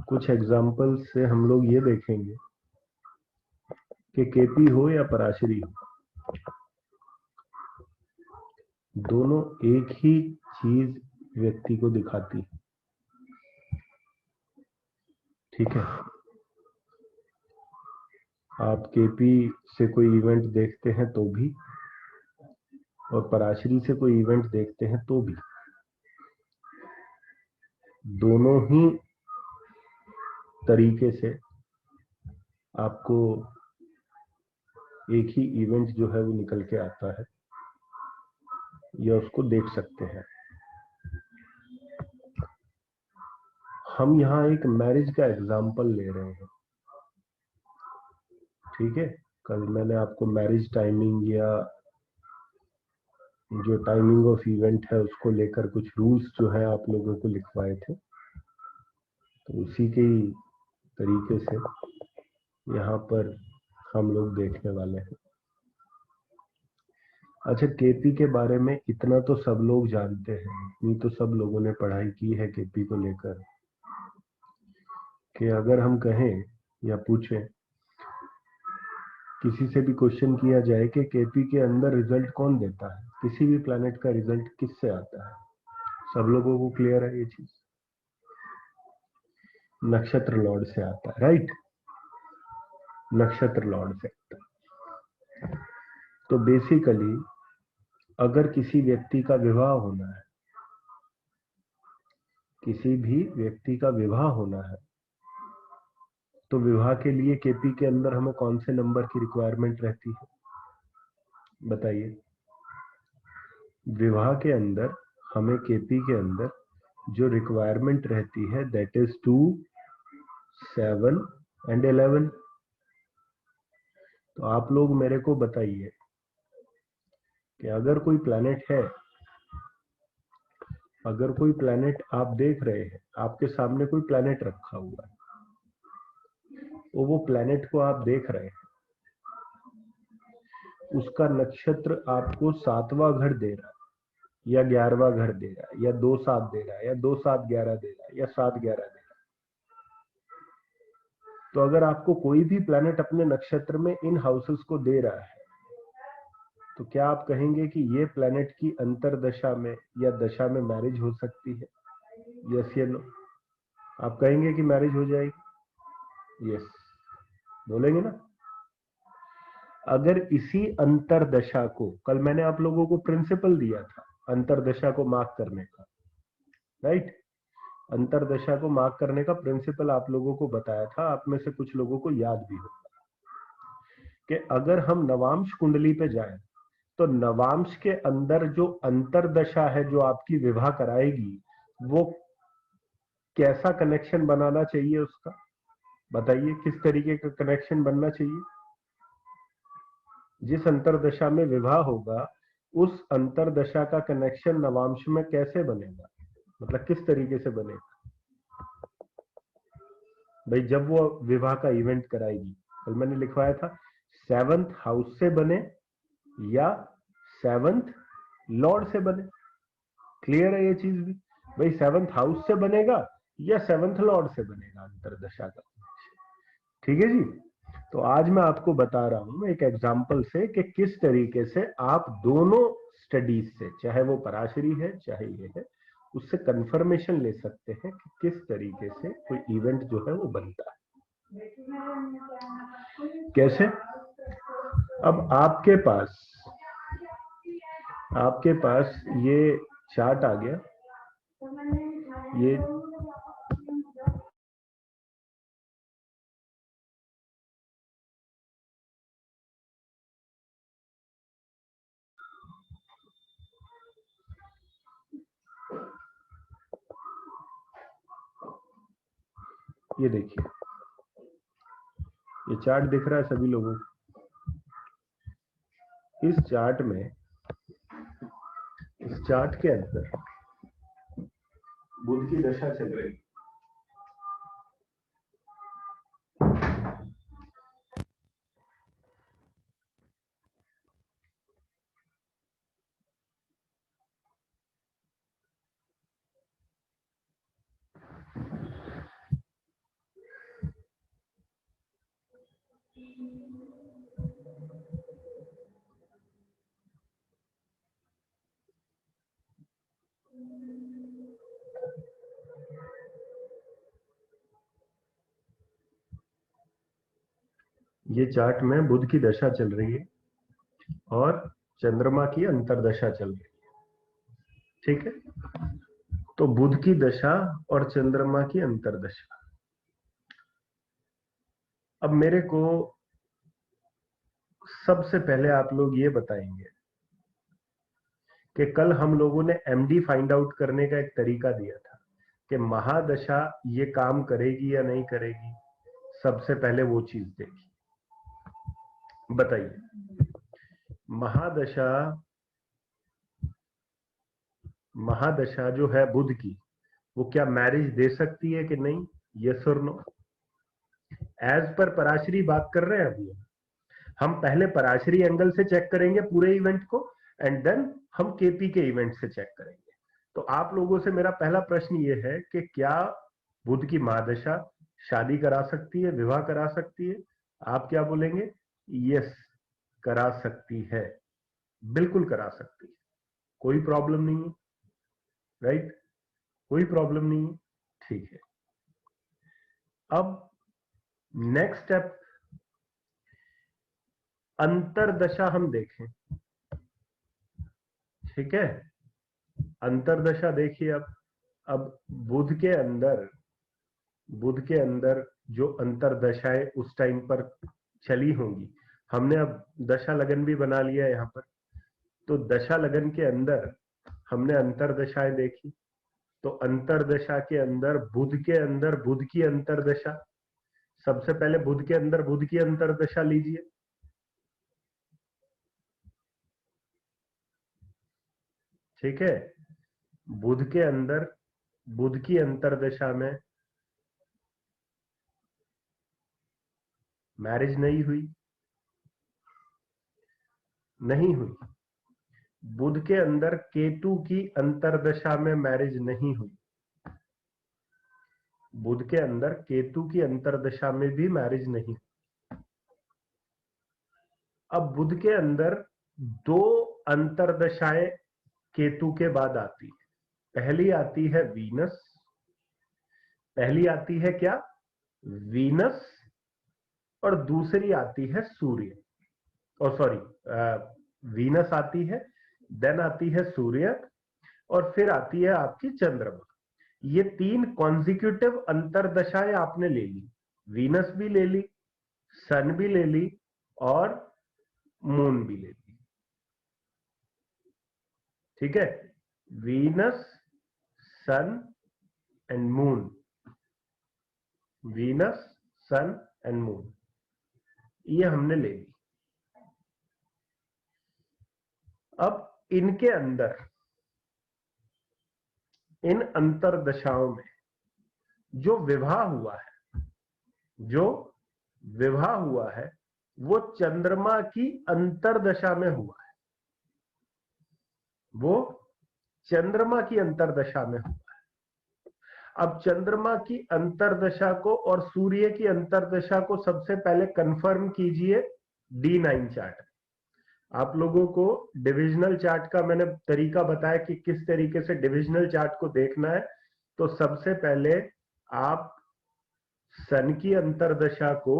कुछ एग्जाम्पल से हम लोग ये देखेंगे कि केपी हो या पराशरी हो, दोनों एक ही चीज व्यक्ति को दिखाती है। ठीक है, आप केपी से कोई इवेंट देखते हैं तो भी और पराशरी से कोई इवेंट देखते हैं तो भी, दोनों ही तरीके से आपको एक ही इवेंट जो है वो निकल के आता है या उसको देख सकते हैं। हम यहाँ एक मैरिज का एग्जाम्पल ले रहे हैं। ठीक है, कल मैंने आपको मैरिज टाइमिंग या जो टाइमिंग ऑफ इवेंट है उसको लेकर कुछ रूल्स जो है आप लोगों को लिखवाए थे, तो उसी के ही तरीके से यहाँ पर हम लोग देखने वाले हैं। अच्छा, केपी के बारे में इतना तो सब लोग जानते हैं, इतनी तो सब लोगों ने पढ़ाई की है केपी को लेकर कि अगर हम कहें या पूछें, किसी से भी क्वेश्चन किया जाए कि केपी के अंदर रिजल्ट कौन देता है, किसी भी प्लैनेट का रिजल्ट किससे आता है, सब लोगों को क्लियर है ये चीज? नक्षत्र लॉर्ड से आता है, राइट? नक्षत्र लॉर्ड से आता है। तो बेसिकली अगर किसी व्यक्ति का विवाह होना है, किसी भी व्यक्ति का विवाह होना है, तो विवाह के लिए केपी के अंदर हमें कौन से नंबर की रिक्वायरमेंट रहती है, बताइए? विवाह के अंदर हमें केपी के अंदर जो रिक्वायरमेंट रहती है दैट इज 2, 7 एंड 11। तो आप लोग मेरे को बताइए कि अगर कोई प्लैनेट है, अगर कोई प्लैनेट आप देख रहे हैं, आपके सामने कोई प्लैनेट रखा हुआ है, वो प्लैनेट को आप देख रहे हैं, उसका नक्षत्र आपको 7वां घर दे रहा है या 11वां घर दे रहा है या 2-7 दे रहा है या 2-7-11 दे रहा है या 7-11 दे रहा है। तो अगर आपको कोई भी प्लैनेट अपने नक्षत्र में इन हाउसेस को दे रहा है, तो क्या आप कहेंगे कि ये प्लैनेट की अंतरदशा में या दशा में मैरिज हो सकती है? यस या नो? आप कहेंगे कि मैरिज हो जाएगी? यस बोलेंगे ना? अगर इसी अंतरदशा को, कल मैंने आप लोगों को प्रिंसिपल दिया था अंतरदशा को मार्क करने का, राइट? अंतरदशा को मार्क करने का प्रिंसिपल आप लोगों को बताया था, आप में से कुछ लोगों को याद भी होगा कि अगर हम नवांश कुंडली पे जाएं तो नवांश के अंदर जो अंतरदशा है जो आपकी विवाह कराएगी, वो कैसा कनेक्शन बनाना चाहिए उसका? बताइए किस तरीके का कनेक्शन बनना चाहिए? जिस अंतरदशा में विवाह होगा उस अंतरदशा का कनेक्शन नवांश में कैसे बनेगा, मतलब किस तरीके से बनेगा? भाई जब वो विवाह का इवेंट कराएगी, कल मैंने लिखवाया था 7th हाउस से बने या 7th लॉर्ड से बने। क्लियर है ये चीज भी? भाई 7th हाउस से बनेगा या 7th लॉर्ड से बनेगा अंतरदशा का? ठीक है जी। तो आज मैं आपको बता रहा हूं एक एग्जाम्पल से कि किस तरीके से आप दोनों स्टडीज से, चाहे वो पराशरी है चाहे ये है, उससे कंफर्मेशन ले सकते हैं कि किस तरीके से कोई इवेंट जो है वो बनता है। कैसे? अब आपके पास ये चार्ट आ गया, ये देखिए, ये चार्ट दिख रहा है सभी लोगों को? इस चार्ट के अंदर बुध की दशा चल रही। ये चार्ट में बुध की दशा चल रही है और चंद्रमा की अंतर्दशा चल रही है, ठीक है। तो बुध की दशा और चंद्रमा की अंतर्दशा। अब मेरे को सबसे पहले आप लोग ये बताएंगे कि कल हम लोगों ने एमडी फाइंड आउट करने का एक तरीका दिया था कि महादशा ये काम करेगी या नहीं करेगी। सबसे पहले वो चीज देखी, बताइए महादशा, महादशा जो है बुध की, वो क्या मैरिज दे सकती है कि नहीं? यस और नो? एज पर पराशरी बात कर रहे हैं अभी हम पहले पराशरी एंगल से चेक करेंगे पूरे इवेंट को एंड देन हम केपी के इवेंट से चेक करेंगे। तो आप लोगों से मेरा पहला प्रश्न ये है कि क्या बुध की महादशा शादी करा सकती है, विवाह करा सकती है? आप क्या बोलेंगे? यस, करा सकती है, बिल्कुल करा सकती है, कोई प्रॉब्लम नहीं है, राइट? कोई प्रॉब्लम नहीं है, ठीक है। अब नेक्स्ट स्टेप, अंतरदशा हम देखें, ठीक है। अंतरदशा देखिए, अब बुध के अंदर जो अंतरदशाएं उस टाइम पर चली होंगी, हमने अब दशा लगन भी बना लिया यहां पर। तो दशा लगन के अंदर हमने अंतरदशाएं देखी। तो अंतरदशा के अंदर बुध की अंतरदशा, सबसे पहले बुध के अंदर बुध की अंतरदशा लीजिए। ठीक है, बुध के अंदर बुध की अंतरदशा में मैरिज नहीं हुई, नहीं हुई। बुध के अंदर केतु की अंतरदशा में मैरिज नहीं हुई, बुध के अंदर केतु की अंतरदशा में भी मैरिज नहीं। अब बुध के अंदर दो अंतरदशाएं केतु के बाद आती है। पहली आती है वीनस, पहली आती है क्या? वीनस, और दूसरी आती है सूर्य। और सॉरी, वीनस आती है, देन आती है सूर्य, और फिर आती है आपकी चंद्रमा। ये तीन कॉन्जिक्यूटिव अंतरदशाएं आपने ले ली, वीनस भी ले ली, सन भी ले ली, और मून भी ले ली। ठीक है, Venus, sun and moon, Venus, sun and moon, ये हमने ले ली। अब इनके अंदर, इन अंतरदशाओं में जो विवाह हुआ है, जो विवाह हुआ है, वो चंद्रमा की अंतरदशा में हुआ है, वो चंद्रमा की अंतरदशा में हुआ है। अब चंद्रमा की अंतरदशा को और सूर्य की अंतरदशा को सबसे पहले कंफर्म कीजिए D9 चार्ट। आप लोगों को डिविजनल चार्ट का मैंने तरीका बताया कि किस तरीके से डिविजनल चार्ट को देखना है। तो सबसे पहले आप सन की अंतरदशा को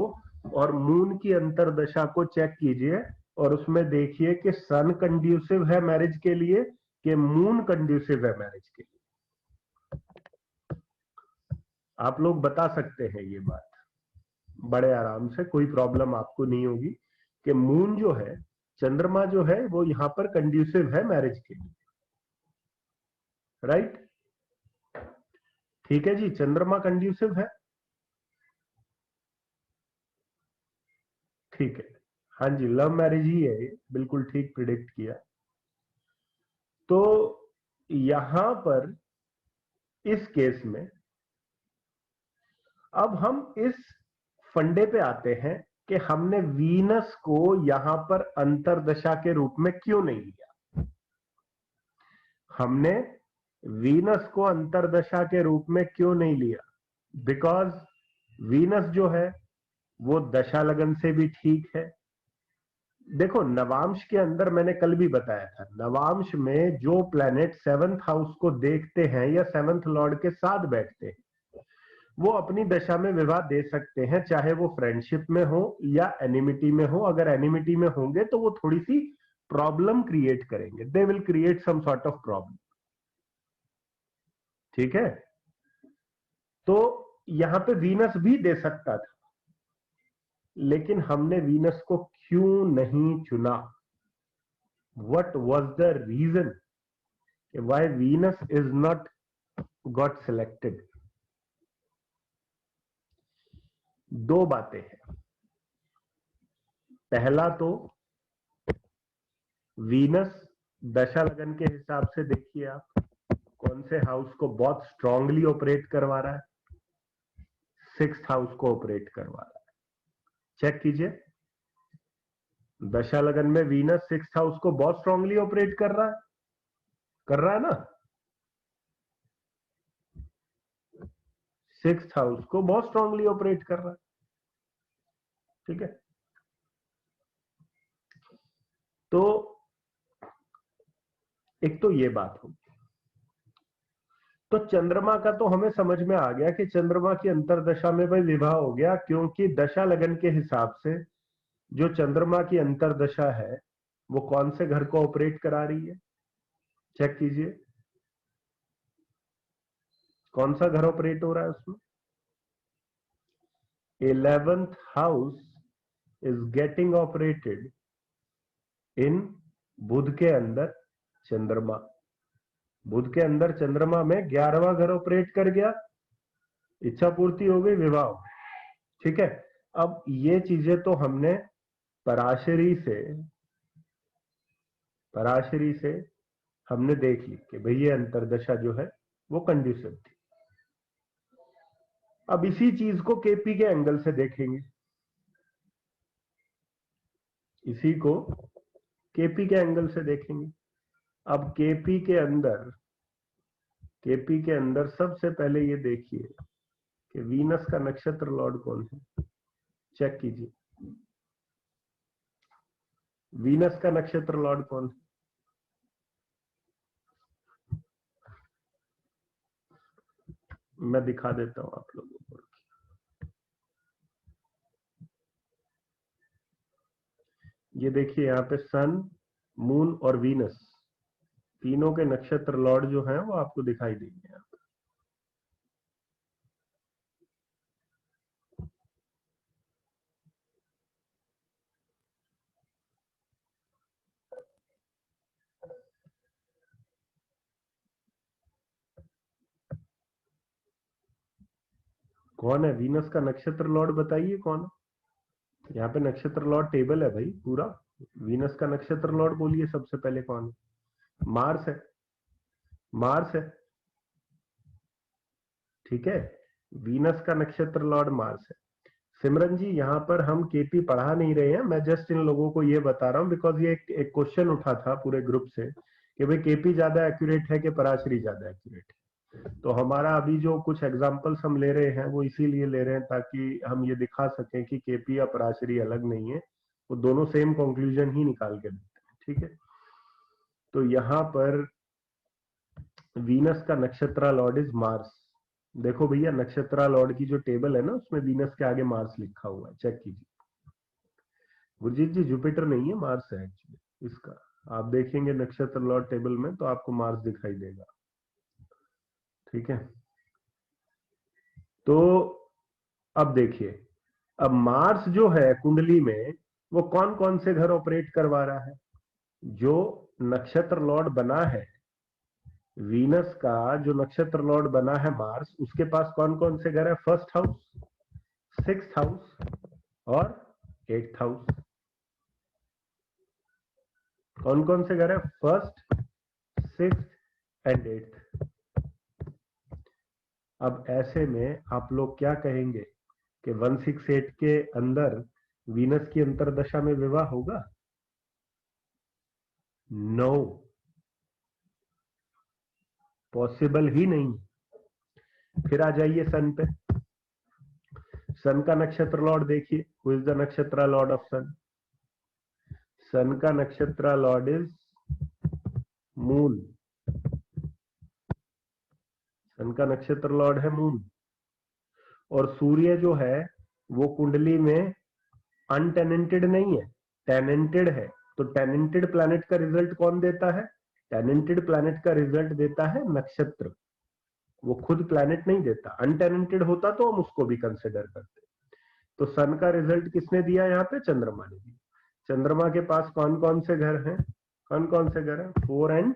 और मून की अंतरदशा को चेक कीजिए, और उसमें देखिए कि सन कंड्यूसिव है मैरिज के लिए कि मून कंड्यूसिव है मैरिज के लिए। आप लोग बता सकते हैं ये बात बड़े आराम से, कोई प्रॉब्लम आपको नहीं होगी कि मून जो है, चंद्रमा जो है, वो यहां पर कंड्यूसिव है मैरिज के लिए, राइट? ठीक है जी, चंद्रमा कंड्यूसिव है, ठीक है। हाँ जी, लव मैरिज ही है ये, बिल्कुल ठीक प्रिडिक्ट किया। तो यहां पर इस केस में अब हम इस फंडे पे आते हैं कि हमने वीनस को यहां पर अंतरदशा के रूप में क्यों नहीं लिया। हमने वीनस को अंतरदशा के रूप में क्यों नहीं लिया? बिकॉज वीनस जो है वो दशा लगन से भी ठीक है। देखो, नवांश के अंदर मैंने कल भी बताया था, नवांश में जो प्लैनेट 7th हाउस को देखते हैं या 7th लॉर्ड के साथ बैठते हैं, वो अपनी दशा में विवाह दे सकते हैं, चाहे वो फ्रेंडशिप में हो या एनिमिटी में हो। अगर एनिमिटी में होंगे तो वो थोड़ी सी प्रॉब्लम क्रिएट करेंगे, they will create some sort of problem. ठीक है, तो यहां पे वीनस भी दे सकता था, लेकिन हमने वीनस को क्यों नहीं चुना? What was the reason why Venus is not got selected? दो बातें हैं। पहला तो वीनस दशा लगन के हिसाब से देखिए आप कौन से हाउस को बहुत स्ट्रांगली ऑपरेट करवा रहा है। सिक्स्थ हाउस को ऑपरेट करवा रहा है। चेक कीजिए, दशा लगन में वीनस सिक्स्थ हाउस को बहुत स्ट्रांगली ऑपरेट कर रहा है ना। सिक्स्थ हाउस को बहुत स्ट्रांगली ऑपरेट कर रहा है। ठीक है, तो एक तो ये बात होगी। तो चंद्रमा का तो हमें समझ में आ गया कि चंद्रमा की अंतरदशा में भाई विवाह हो गया, क्योंकि दशा लगन के हिसाब से जो चंद्रमा की अंतरदशा है वो कौन से घर को ऑपरेट करा रही है? चेक कीजिए, कौन सा घर ऑपरेट हो रहा है उसमें? 11th house is getting operated in Budh के अंदर चंद्रमा। बुध के अंदर चंद्रमा में 11वां घर ऑपरेट कर गया, इच्छा पूर्ति हो गई, विवाह हो गया। ठीक है, अब ये चीजें तो हमने पराशरी से हमने देख ली कि भाई ये अंतरदशा जो है वो कंड्यूसिव थी। अब इसी चीज को केपी के एंगल से देखेंगे, इसी को केपी के एंगल से देखेंगे। अब केपी के अंदर सबसे पहले ये देखिए कि वीनस का नक्षत्र लॉर्ड कौन है। चेक कीजिए, वीनस का नक्षत्र लॉर्ड कौन है? मैं दिखा देता हूं आप लोगों को। ये देखिए, यहाँ पे सन, मून और वीनस तीनों के नक्षत्र लॉर्ड जो हैं वो आपको दिखाई देंगे। कौन है वीनस का नक्षत्र लॉर्ड? बताइए कौन है? यहाँ पे नक्षत्र लॉर्ड टेबल है भाई पूरा। वीनस का नक्षत्र लॉर्ड बोलिए सबसे पहले कौन है? मार्स है, मार्स है। ठीक है, वीनस का नक्षत्र लॉर्ड मार्स है। सिमरन जी, यहाँ पर हम केपी पढ़ा नहीं रहे हैं, मैं जस्ट इन लोगों को ये बता रहा हूँ बिकॉज ये एक क्वेश्चन उठा था पूरे ग्रुप से कि भाई केपी ज्यादा एक्यूरेट है कि पराशरी ज्यादा एक्यूरेट है। तो हमारा अभी जो कुछ एग्जांपल्स हम ले रहे हैं वो इसीलिए ले रहे हैं ताकि हम ये दिखा सकें कि केपी या पराशरी अलग नहीं है, वो दोनों सेम कंक्लूजन ही निकाल के देते हैं। ठीक है, तो यहाँ पर वीनस का नक्षत्र लॉर्ड इज मार्स। देखो भैया, नक्षत्र लॉर्ड की जो टेबल है ना उसमें वीनस के आगे मार्स लिखा हुआ है, चेक कीजिए। गुरजीत जी, जुपिटर नहीं है, मार्स है एक्चुअली इसका। आप देखेंगे नक्षत्र लॉर्ड टेबल में तो आपको मार्स दिखाई देगा। ठीक है, तो अब देखिए, अब मार्स जो है कुंडली में वो कौन कौन से घर ऑपरेट करवा रहा है? जो नक्षत्र लॉर्ड बना है वीनस का, जो नक्षत्र लॉर्ड बना है मार्स, उसके पास कौन कौन से घर है? फर्स्ट हाउस, सिक्स्थ हाउस और एट्थ हाउस। कौन कौन से घर है? First, sixth and eighth. अब ऐसे में आप लोग क्या कहेंगे कि 168 के अंदर वीनस की अंतरदशा में विवाह होगा? नो, पॉसिबल ही नहीं। फिर आ जाइए सन पे। सन का नक्षत्र लॉर्ड देखिए, हु इज द नक्षत्र लॉर्ड ऑफ सन? सन का नक्षत्र लॉर्ड इज मून। सन का नक्षत्र लॉर्ड है मून। और सूर्य जो है वो कुंडली में अनटेनेंटेड नहीं है, टेनेंटेड है। तो टेनेंटेड प्लैनेट का रिजल्ट कौन देता है? टेनेंटेड प्लैनेट का रिजल्ट देता है नक्षत्र, वो खुद प्लैनेट नहीं देता। अनटेनेंटेड होता तो हम उसको भी कंसिडर करते। तो सन का रिजल्ट किसने दिया? यहाँ पे चंद्रमा ने दिया। चंद्रमा के पास कौन कौन से घर हैं? कौन कौन से घर हैं? 4 एंड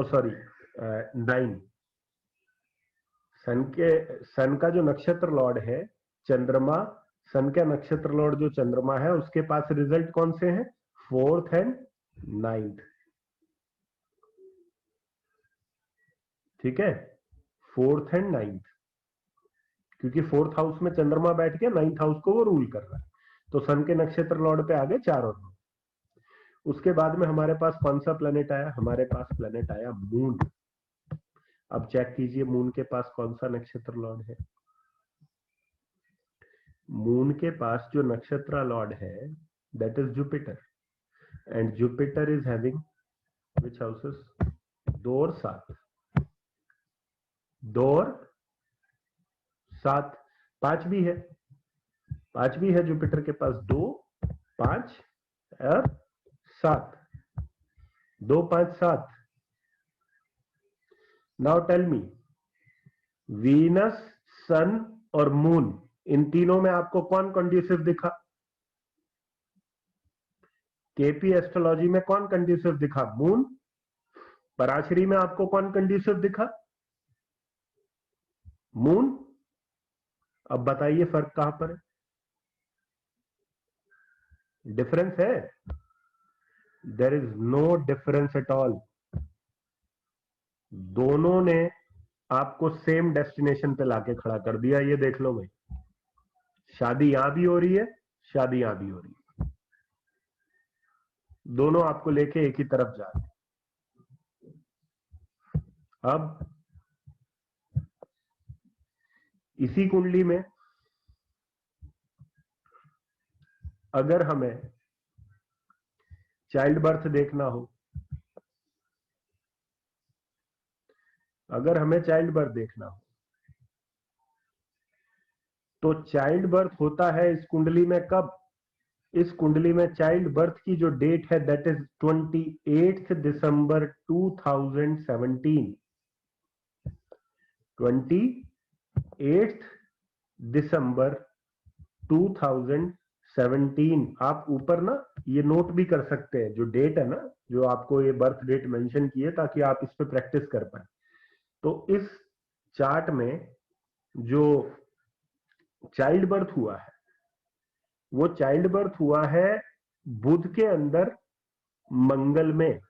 सॉरी 9। सन का जो नक्षत्र लॉर्ड है चंद्रमा, सन का नक्षत्र लॉर्ड जो चंद्रमा है उसके पास रिजल्ट कौन से हैं? 4th and 9th। ठीक है, 4th एंड 9th, क्योंकि 4th हाउस में चंद्रमा बैठ के 9th हाउस को वो रूल कर रहा है। तो सन के नक्षत्र लॉर्ड पे आगे 4 और 9। उसके बाद में हमारे पास कौन सा प्लेनेट आया? हमारे पास प्लेनेट आया मून। अब चेक कीजिए मून के पास कौन सा नक्षत्र लॉर्ड है। मून के पास जो नक्षत्र लॉर्ड है that is Jupiter, and Jupiter is having which houses? 2 और 7। 2 और 7, 5 भी है। 5 भी है जुपिटर के पास, 2, 5 और 7। 2, 5, 7। नाउ टेल मी, वीनस, सन और मून, इन तीनों में आपको कौन कंड्यूसिव दिखा? केपी एस्ट्रोलॉजी में कौन कंड्यूसिव दिखा? मून। पराशरी में आपको कौन कंड्यूसिव दिखा? मून। अब बताइए फर्क कहां पर है? डिफरेंस है? There is no difference at all. दोनों ने आपको सेम डेस्टिनेशन पे लाके खड़ा कर दिया। ये देख लो भाई, शादी यहां भी हो रही है, शादी यहां भी हो रही है, दोनों आपको लेके एक ही तरफ जा रहे हैं। अब इसी कुंडली में अगर हमें चाइल्ड बर्थ देखना हो, अगर हमें चाइल्ड बर्थ देखना हो तो चाइल्ड बर्थ होता है इस कुंडली में कब? इस कुंडली में चाइल्ड बर्थ की जो डेट है दैट इज 28 दिसंबर 2017। 28 दिसंबर 2017। आप ऊपर ना ये नोट भी कर सकते हैं, जो डेट है ना, जो आपको ये बर्थ डेट मेंशन की है, ताकि आप इस पे प्रैक्टिस कर पाए। तो इस चार्ट में जो चाइल्ड बर्थ हुआ है वो चाइल्ड बर्थ हुआ है बुध के अंदर मंगल में।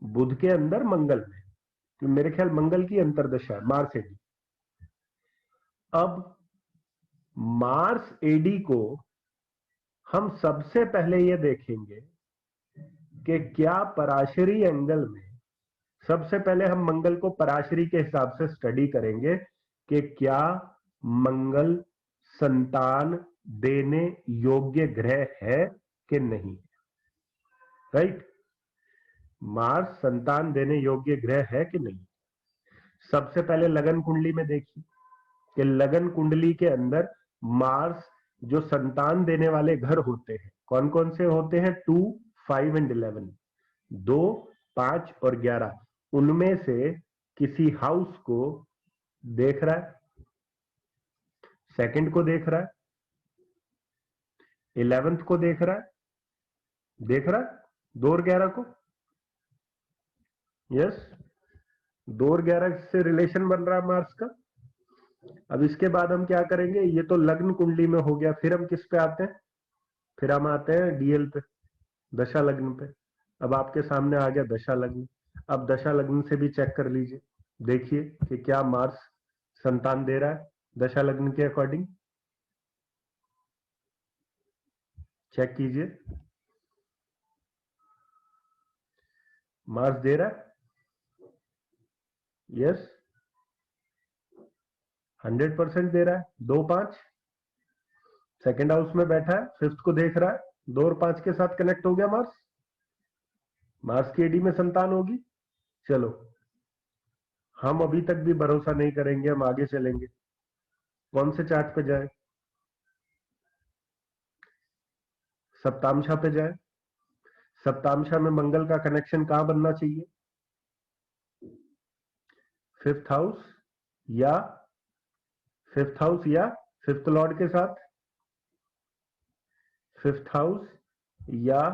बुध के अंदर मंगल में, तो मेरे ख्याल मंगल की अंतरदशा मार्स एडी। अब मार्स एडी को हम सबसे पहले ये देखेंगे कि क्या पराशरी एंगल में, सबसे पहले हम मंगल को पराशरी के हिसाब से स्टडी करेंगे कि क्या मंगल संतान देने योग्य ग्रह है कि नहीं। राइट, मार्स संतान देने योग्य ग्रह है कि नहीं। सबसे पहले लगन कुंडली में देखिए कि लगन कुंडली के अंदर मार्स जो संतान देने वाले घर होते हैं कौन कौन से होते हैं? 2, 5 एंड 11। 2, 5 और 11, उनमें से किसी हाउस को देख रहा है, सेकंड को देख रहा है, 11th को देख रहा है, 2 और 11 को। यस, 2 और 11 से रिलेशन बन रहा है मार्स का। अब इसके बाद हम क्या करेंगे? ये तो लग्न कुंडली में हो गया, फिर हम किस पे आते हैं? फिर हम आते हैं डीएल पे, दशा लग्न पे। अब आपके सामने आ गया दशा लग्न। अब दशा लग्न से भी चेक कर लीजिए, देखिए कि क्या मार्स संतान दे रहा है दशा लग्न के अकॉर्डिंग। चेक कीजिए, मार्स दे रहा है। यस, 100% दे रहा है। 2, 5 सेकेंड हाउस में बैठा है, 5th को देख रहा है, 2 और 5 के साथ कनेक्ट हो गया मार्स। मार्स की एडी में संतान होगी। चलो हम अभी तक भी भरोसा नहीं करेंगे, हम आगे चलेंगे। कौन से चार्ट पे जाए? सप्तांशा पे जाए। सप्तांशा में मंगल का कनेक्शन कहां बनना चाहिए? फिफ्थ हाउस या फिफ्थ हाउस या फिफ्थ लॉर्ड के साथ। फिफ्थ हाउस या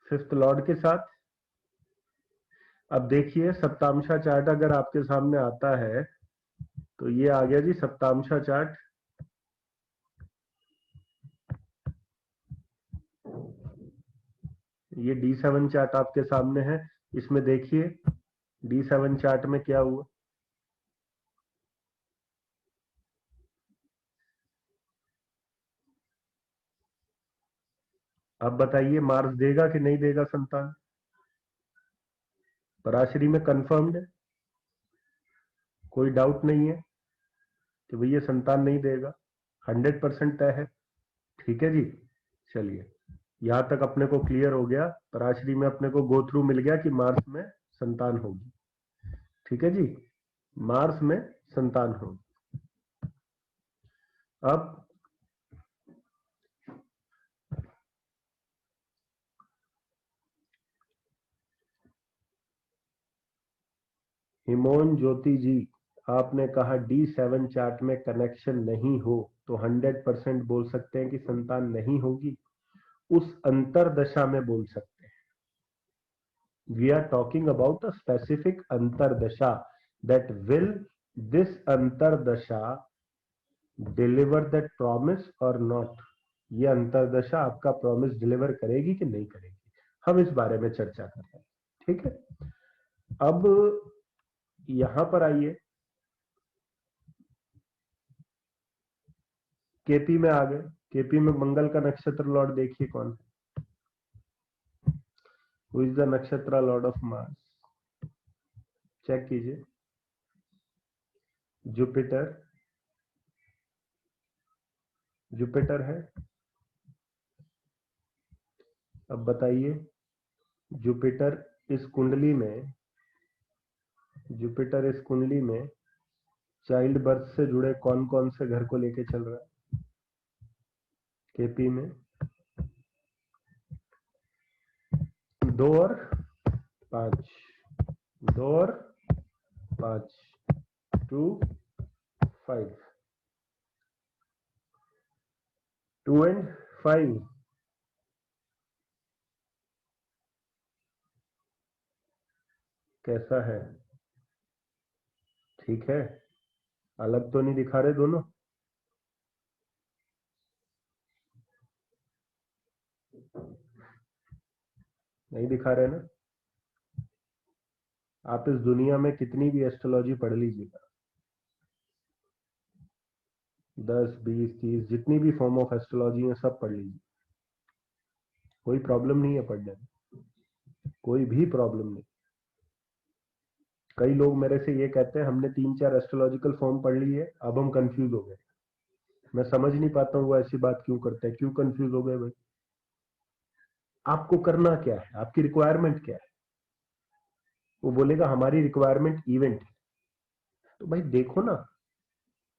फिफ्थ लॉर्ड के साथ। अब देखिए सप्तांशा चार्ट अगर आपके सामने आता है तो ये आ गया जी सप्तांशा चार्ट। ये D7 चार्ट आपके सामने है। इसमें देखिए D7 चार्ट में क्या हुआ। अब बताइए मार्स देगा कि नहीं देगा संतान? पराशरी में कंफर्म्ड है, कोई डाउट नहीं है कि भैया संतान नहीं देगा, 100% तय है। ठीक है जी। चलिए यहां तक अपने को क्लियर हो गया, पराशरी में अपने को गो थ्रू मिल गया कि मार्स में संतान होगी। ठीक है जी, मार्स में संतान होगी। अब हिमोन ज्योति जी, आपने कहा D7 चार्ट में कनेक्शन नहीं हो तो 100% बोल सकते हैं कि संतान नहीं होगी। उस अंतर दशा में बोल सकते हैं। We are talking about a specific antardasha, that will this antardasha deliver that promise or not. ये अंतरदशा आपका प्रॉमिस डिलीवर करेगी कि नहीं करेगी, हम इस बारे में चर्चा कर रहे हैं। ठीक है, अब यहां पर आइए, केपी में आ गए। केपी में मंगल का नक्षत्र लॉर्ड देखिए कौन है। हु इज द नक्षत्र लॉर्ड ऑफ मार्स? चेक कीजिए। जुपिटर। जुपिटर है। अब बताइए जुपिटर इस कुंडली में, जुपिटर इस कुंडली में चाइल्ड बर्थ से जुड़े कौन कौन से घर को लेके चल रहा है? केपी में 2 और 5, 2 और 5, 2, 5, 2 and 5। कैसा है? ठीक है, अलग तो नहीं दिखा रहे दोनों? नहीं दिखा रहे ना? आप इस दुनिया में कितनी भी एस्ट्रोलॉजी पढ़ लीजिएगा, 10, 20, 30 जितनी भी फॉर्म ऑफ एस्ट्रोलॉजी है सब पढ़ लीजिए, कोई प्रॉब्लम नहीं है पढ़ने में, कोई भी प्रॉब्लम नहीं। कई लोग मेरे से ये कहते हैं हमने 3-4 एस्ट्रोलॉजिकल फॉर्म पढ़ ली है, अब हम कंफ्यूज हो गए। मैं समझ नहीं पाता हूँ वो ऐसी बात क्यों करते हैं, क्यों कंफ्यूज हो गए भाई? आपको करना क्या है, आपकी रिक्वायरमेंट क्या है? वो बोलेगा हमारी रिक्वायरमेंट इवेंट है। तो भाई देखो ना,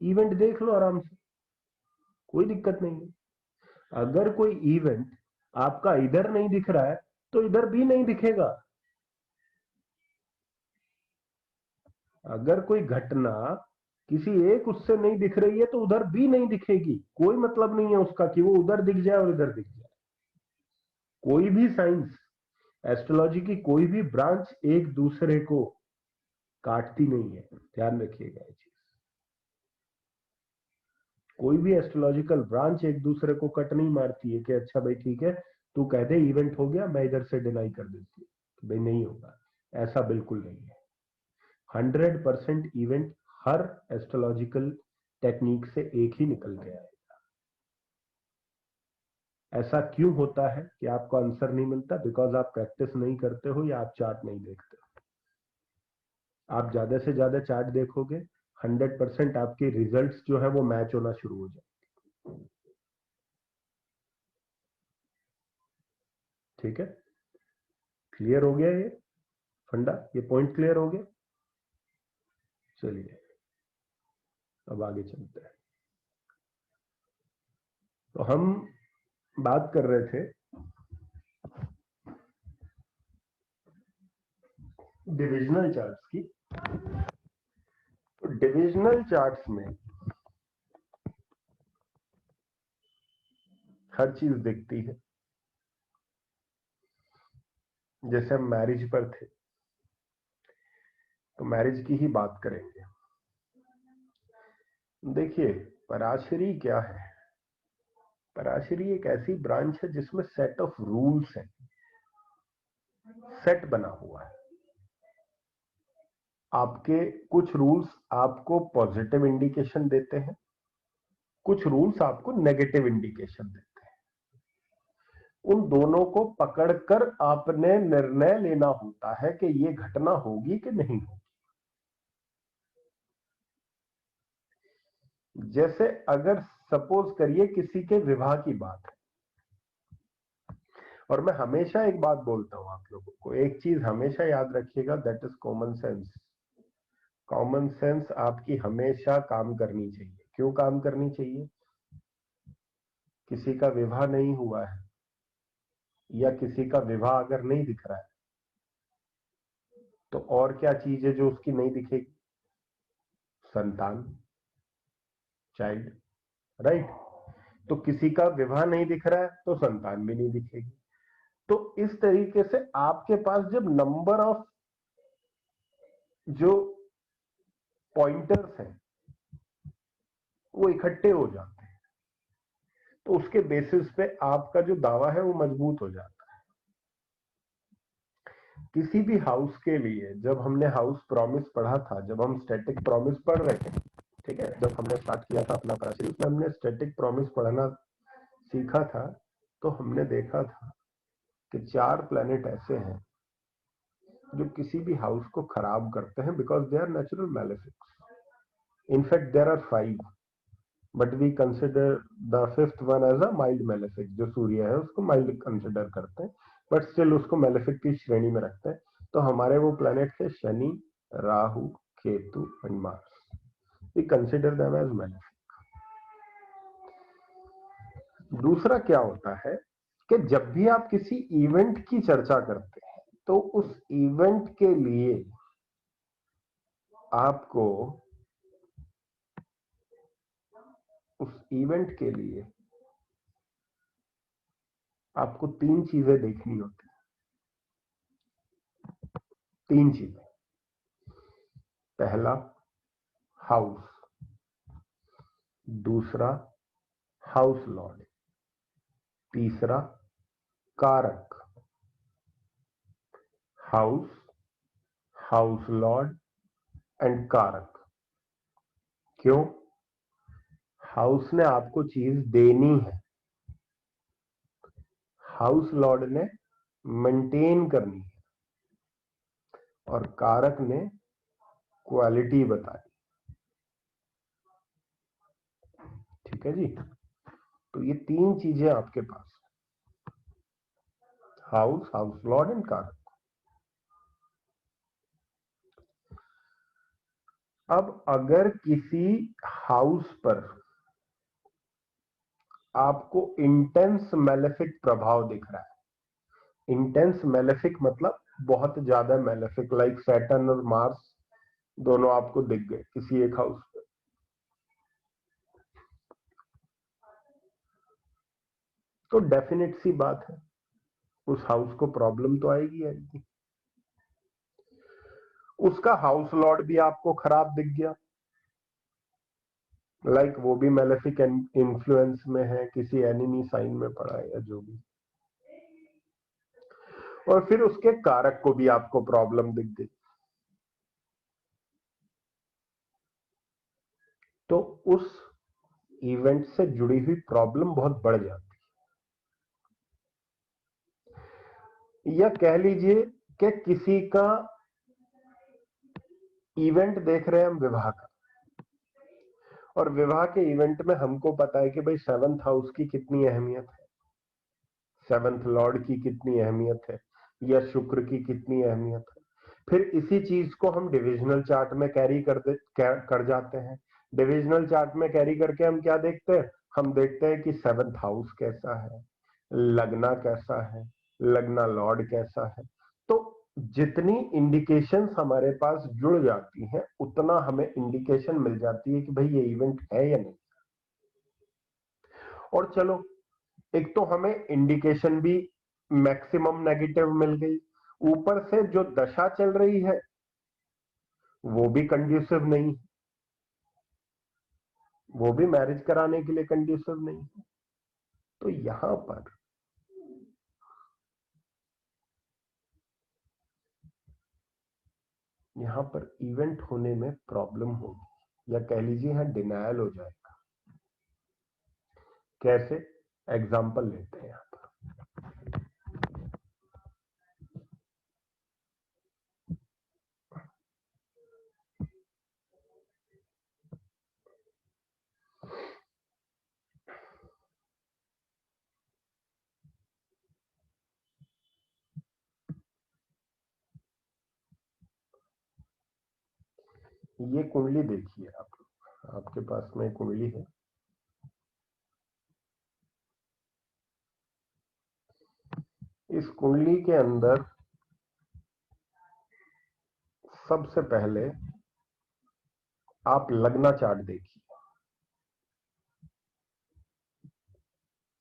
इवेंट देख लो आराम से, कोई दिक्कत नहीं है। अगर कोई इवेंट आपका इधर नहीं दिख रहा है तो इधर भी नहीं दिखेगा। अगर कोई घटना किसी एक उससे नहीं दिख रही है तो उधर भी नहीं दिखेगी, कोई मतलब नहीं है उसका कि वो उधर दिख जाए और इधर दिख जाए। कोई भी साइंस, एस्ट्रोलॉजी की कोई भी ब्रांच एक दूसरे को काटती नहीं है, ध्यान रखिएगा ये चीज। कोई भी एस्ट्रोलॉजिकल ब्रांच एक दूसरे को कट नहीं मारती है कि अच्छा भाई ठीक है तू कह दे इवेंट हो गया, मैं इधर से डिनाई कर देती हूँ कि भाई नहीं होगा। ऐसा बिल्कुल नहीं है। 100% इवेंट हर एस्ट्रोलॉजिकल टेक्निक से एक ही निकल के आएगा। ऐसा क्यों होता है कि आपको आंसर नहीं मिलता? बिकॉज आप प्रैक्टिस नहीं करते हो या आप चार्ट नहीं देखते हो। आप ज्यादा से ज्यादा चार्ट देखोगे, 100% आपके रिजल्ट्स जो है वो मैच होना शुरू हो जाए। ठीक है, क्लियर हो गया ये फंडा, ये पॉइंट क्लियर हो गया? चलिए अब आगे चलते हैं। तो हम बात कर रहे थे डिविजनल चार्ट्स की। तो डिविजनल चार्ट्स में हर चीज दिखती है। जैसे हम मैरिज पर थे तो मैरिज की ही बात करेंगे। देखिए पराशरी क्या है? पराशरी एक ऐसी ब्रांच है जिसमें सेट ऑफ रूल्स है, सेट बना हुआ है। आपके कुछ रूल्स आपको पॉजिटिव इंडिकेशन देते हैं, कुछ रूल्स आपको नेगेटिव इंडिकेशन देते हैं। उन दोनों को पकड़कर आपने निर्णय लेना होता है कि ये घटना होगी कि नहीं होगी। जैसे अगर सपोज करिए किसी के विवाह की बात है, और मैं हमेशा एक बात बोलता हूं आप लोगों को, एक चीज हमेशा याद रखिएगा, that is common sense. Common sense आपकी हमेशा काम करनी चाहिए। क्यों काम करनी चाहिए? किसी का विवाह नहीं हुआ है या किसी का विवाह अगर नहीं दिख रहा है तो और क्या चीज है जो उसकी नहीं दिखेगी? संतान, चाइल्ड, राइट। तो किसी का विवाह नहीं दिख रहा है तो संतान भी नहीं दिखेगी। तो इस तरीके से आपके पास जब नंबर ऑफ जो पॉइंटर्स हैं वो इकट्ठे हो जाते हैं तो उसके बेसिस पे आपका जो दावा है वो मजबूत हो जाता है। किसी भी हाउस के लिए जब हमने हाउस प्रॉमिस पढ़ा था, जब हम स्टैटिक प्रॉमिस पढ़ रहे थे, ठीक है, जब हमने स्टार्ट किया था अपना पराशरी, उसमें हमने स्टैटिक प्रॉमिस पढ़ना सीखा था। तो हमने देखा था कि 4 प्लैनेट ऐसे हैं जो किसी भी हाउस को खराब करते हैं because they are natural malefics. In fact there are 5 but we consider the 5th one as a mild malefic. जो सूर्य है उसको माइल्ड कंसिडर करते हैं बट स्टिल उसको मैलेफिक की श्रेणी में रखते हैं। तो हमारे वो प्लैनेट थे Shani, Rahu, Ketu and Mars. We consider them as malefic. दूसरा क्या होता है कि जब भी आप किसी इवेंट की चर्चा करते हैं तो उस इवेंट के लिए आपको आपको 3 चीजें देखनी होती हैं। 3 चीजें। पहला हाउस, दूसरा हाउस लॉर्ड, तीसरा कारक। हाउस, हाउस लॉर्ड एंड कारक। क्यों? हाउस ने आपको चीज देनी है, हाउस लॉर्ड ने मेंटेन करनी है और कारक ने क्वालिटी बताई। ठीक है जी। तो ये 3 चीजें आपके पास, हाउस, हाउस लॉर्ड एंड कारक। अब अगर किसी हाउस पर आपको इंटेंस मैलेफिक प्रभाव दिख रहा है, इंटेंस मैलेफिक मतलब बहुत ज्यादा मैलेफिक, लाइक सैटर्न और मार्स दोनों आपको दिख गए किसी एक हाउस पे, तो डेफिनेट सी बात है उस हाउस को प्रॉब्लम तो आएगी आएगी। उसका हाउस लॉर्ड भी आपको खराब दिख गया, लाइक वो भी मैलेफिक इन्फ्लुएंस में है, किसी एनिमी साइन में पड़ा है या जो भी, और फिर उसके कारक को भी आपको प्रॉब्लम दिख गई, तो उस इवेंट से जुड़ी हुई प्रॉब्लम बहुत बढ़ जाती है। या कह लीजिए कि किसी का इवेंट देख रहे हैं हम विवाह का, और विवाह के इवेंट में हमको पता है कि भाई 7th हाउस की कितनी अहमियत है, 7th लॉर्ड की कितनी अहमियत है, या शुक्र की कितनी अहमियत है। फिर इसी चीज को हम डिविजनल चार्ट में कैरी कर जाते हैं। डिविजनल चार्ट में कैरी करके हम क्या देखते हैं, हम देखते हैं कि 7th हाउस कैसा है, लगना कैसा है, लगना लॉर्ड कैसा है। तो जितनी इंडिकेशंस हमारे पास जुड़ जाती हैं उतना हमें इंडिकेशन मिल जाती है कि भाई ये इवेंट है या नहीं। और चलो, एक तो हमें इंडिकेशन भी मैक्सिमम नेगेटिव मिल गई, ऊपर से जो दशा चल रही है वो भी कंड्यूसिव नहीं, वो भी मैरिज कराने के लिए कंड्यूसिव नहीं है। तो यहां पर इवेंट होने में प्रॉब्लम होगी, या कह लीजिए यहां डिनायल हो जाएगा। कैसे? एग्जाम्पल लेते हैं यहां पर। ये कुंडली देखिए आप, आपके पास में कुंडली है। इस कुंडली के अंदर सबसे पहले आप लग्ना चार्ट देखिए।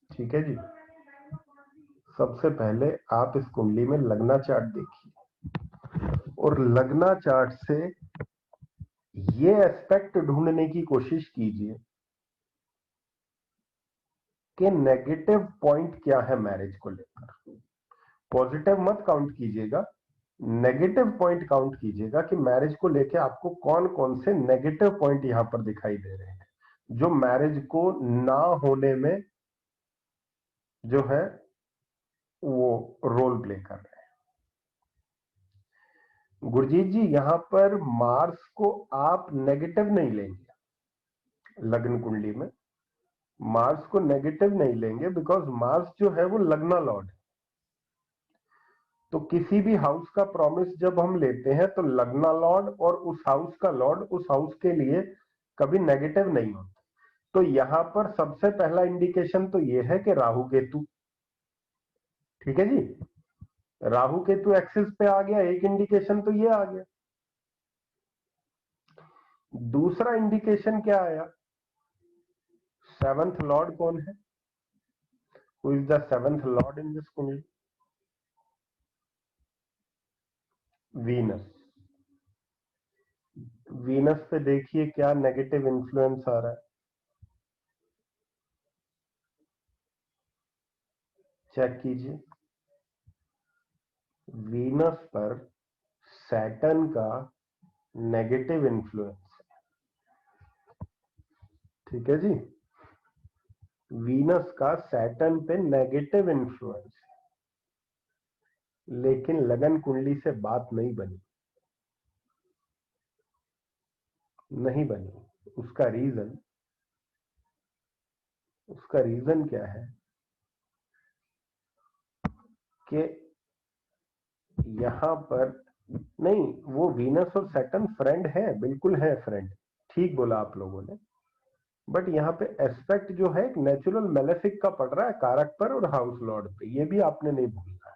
ठीक है जी, सबसे पहले आप इस कुंडली में लग्ना चार्ट देखिए और लग्ना चार्ट से ये एस्पेक्ट ढूंढने की कोशिश कीजिए कि नेगेटिव पॉइंट क्या है मैरिज को लेकर। पॉजिटिव मत काउंट कीजिएगा, नेगेटिव पॉइंट काउंट कीजिएगा कि मैरिज को लेकर आपको कौन कौन से नेगेटिव पॉइंट यहां पर दिखाई दे रहे हैं जो मैरिज को ना होने में जो है वो रोल प्ले कर रहे हैं। गुरजीत जी, यहां पर मार्स को आप नेगेटिव नहीं लेंगे लग्न कुंडली में, मार्स को नेगेटिव नहीं लेंगे बिकॉज मार्स जो है वो लग्ना लॉर्ड है। तो किसी भी हाउस का प्रॉमिस जब हम लेते हैं तो लग्ना लॉर्ड और उस हाउस का लॉर्ड उस हाउस के लिए कभी नेगेटिव नहीं होता। तो यहां पर सबसे पहला इंडिकेशन तो यह है कि राहु केतु, ठीक है जी, राहु केतु एक्सिस पे आ गया, एक इंडिकेशन तो ये आ गया। दूसरा इंडिकेशन क्या आया? 7th लॉर्ड कौन है? Who is the 7th Lord in this कुंडली? वीनस। वीनस पे देखिए क्या नेगेटिव इन्फ्लुएंस आ रहा है, चेक कीजिए। वीनस पर सैटर्न का नेगेटिव इन्फ्लुएंस, ठीक है जी, वीनस का सैटर्न पे नेगेटिव इन्फ्लुएंस है, लेकिन लगन कुंडली से बात नहीं बनी। उसका रीजन क्या है कि यहां पर नहीं, वो वीनस और सैटर्न फ्रेंड है, बिल्कुल है फ्रेंड, ठीक बोला आप लोगों ने। बट यहाँ पे एस्पेक्ट जो है एक नेचुरल मेलेफिक का पड़ रहा है कारक पर और हाउस लॉर्ड पे, ये भी आपने नहीं भूलना है।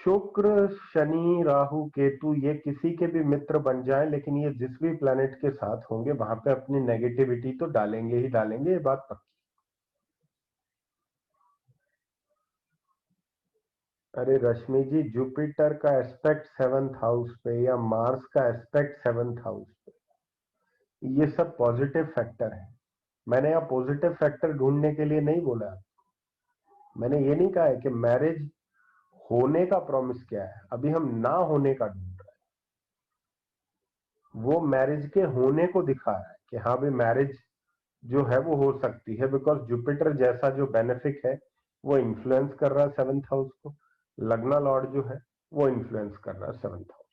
शुक्र शनि राहु केतु ये किसी के भी मित्र बन जाए, लेकिन ये जिस भी प्लेनेट के साथ होंगे वहां पे अपनी नेगेटिविटी तो डालेंगे ही डालेंगे, ये बात पक्की। अरे रश्मि जी, जुपिटर का एस्पेक्ट 7th हाउस पे या मार्स का एस्पेक्ट 7th हाउस पे, ये सब पॉजिटिव फैक्टर है। मैंने यहाँ पॉजिटिव फैक्टर ढूंढने के लिए नहीं बोला, मैंने ये नहीं कहा है कि मैरिज होने का प्रॉमिस क्या है, अभी हम ना होने का ढूंढ रहे हैं। वो मैरिज के होने को दिखा रहा है कि हाँ भाई मैरिज जो है वो हो सकती है, बिकॉज जुपिटर जैसा जो बेनिफिक है वो इन्फ्लुएंस कर रहा है 7th हाउस को, लग्ना लॉर्ड जो है वो इन्फ्लुएंस कर रहा है 7th हाउस।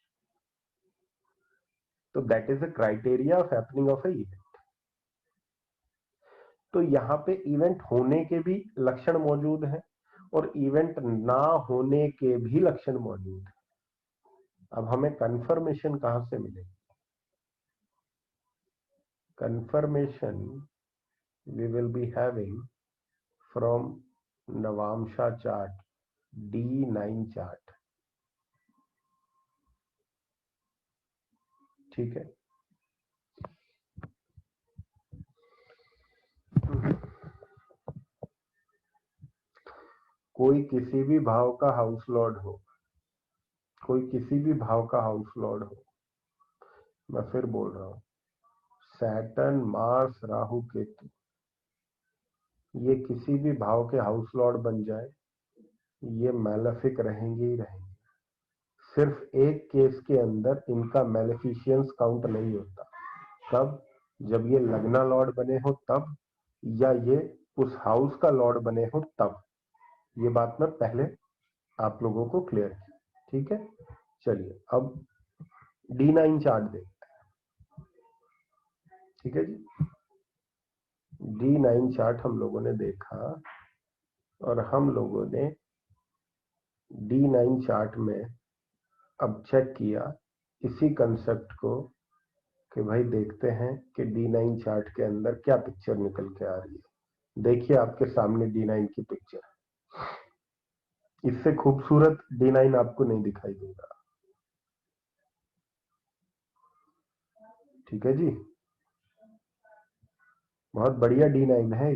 तो that is a criteria of happening of A event. तो यहाँ पे इवेंट होने के भी लक्षण मौजूद हैं और इवेंट ना होने के भी लक्षण मौजूद हैं। अब हमें कंफर्मेशन कहां से मिलेगी? Confirmation we will be having from Navamsha chart, D9 chart. ठीक है, कोई किसी भी भाव का हाउस लॉर्ड हो, कोई किसी भी भाव का हाउस लॉर्ड हो, मैं फिर बोल रहा हूं, सैटर्न, मार्स, राहु, केतु, ये किसी भी भाव के हाउस लॉर्ड बन जाए, ये मैलेफिक रहेंगे ही रहेंगे। सिर्फ एक केस के अंदर इनका मैलेफिशियंस काउंट नहीं होता। कब? जब ये लग्ना लॉर्ड बने हो तब, या ये उस हाउस का लॉर्ड बने हो तब। ये बात मैं पहले आप लोगों को क्लियर की, ठीक है। चलिए अब D9 चार्ट देखते हैं, ठीक है जी। D9 चार्ट हम लोगों ने देखा और हम लोगों ने D9 चार्ट में अब चेक किया इसी कंसेप्ट को कि भाई देखते हैं कि D9 चार्ट के अंदर क्या पिक्चर निकल के आ रही है। देखिए आपके सामने D9 की पिक्चर, इससे खूबसूरत D9 आपको नहीं दिखाई देगा, ठीक है जी। बहुत बढ़िया D9 है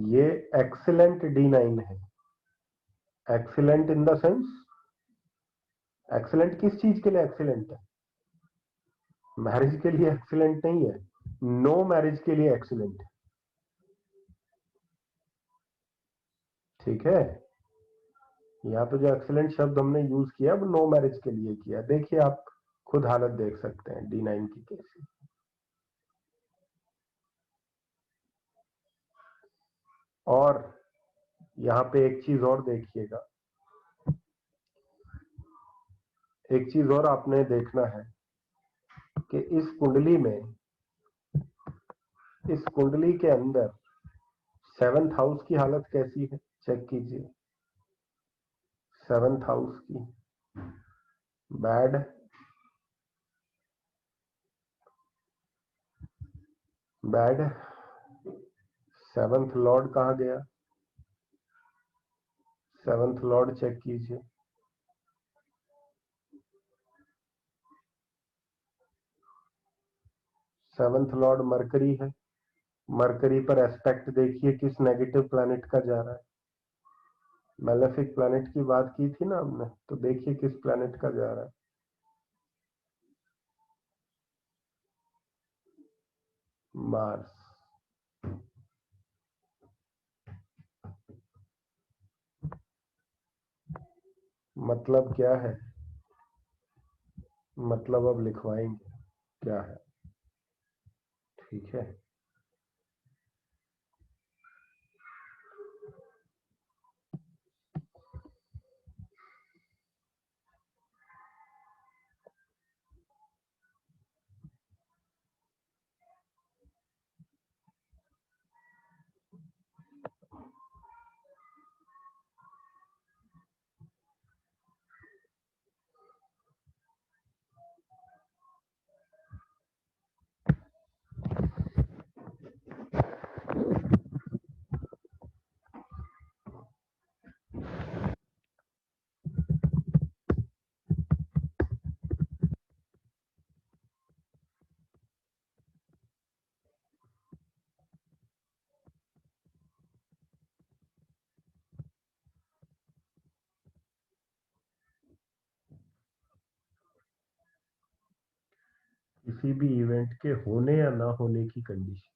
ये एक्सीलेंट D9 है। Excellent in the sense, excellent किस चीज के लिए एक्सीलेंट है? मैरिज के लिए एक्सीलेंट नहीं है, नो मैरिज के लिए एक्सीलेंट है, ठीक है। यहाँ पे जो एक्सीलेंट शब्द हमने यूज किया वो नो मैरिज के लिए किया। देखिए आप खुद हालत देख सकते हैं D9 की कैसी। और यहाँ पे एक चीज और देखिएगा, एक चीज और आपने देखना है कि इस कुंडली में, इस कुंडली के अंदर 7th हाउस की हालत कैसी है, चेक कीजिए। 7th हाउस की बैड, बैड। 7th लॉर्ड कहाँ गया? 7th लॉर्ड चेक कीजिए। 7th लॉर्ड मरकरी है। मरकरी पर एस्पेक्ट देखिए किस नेगेटिव प्लैनेट का जा रहा है। मैलेफिक प्लैनेट की बात की थी ना हमने, तो देखिए किस प्लैनेट का जा रहा है। मार्स। मतलब क्या है? मतलब अब लिखवाएंगे क्या है, ठीक है। किसी भी इवेंट के होने या ना होने की कंडीशन।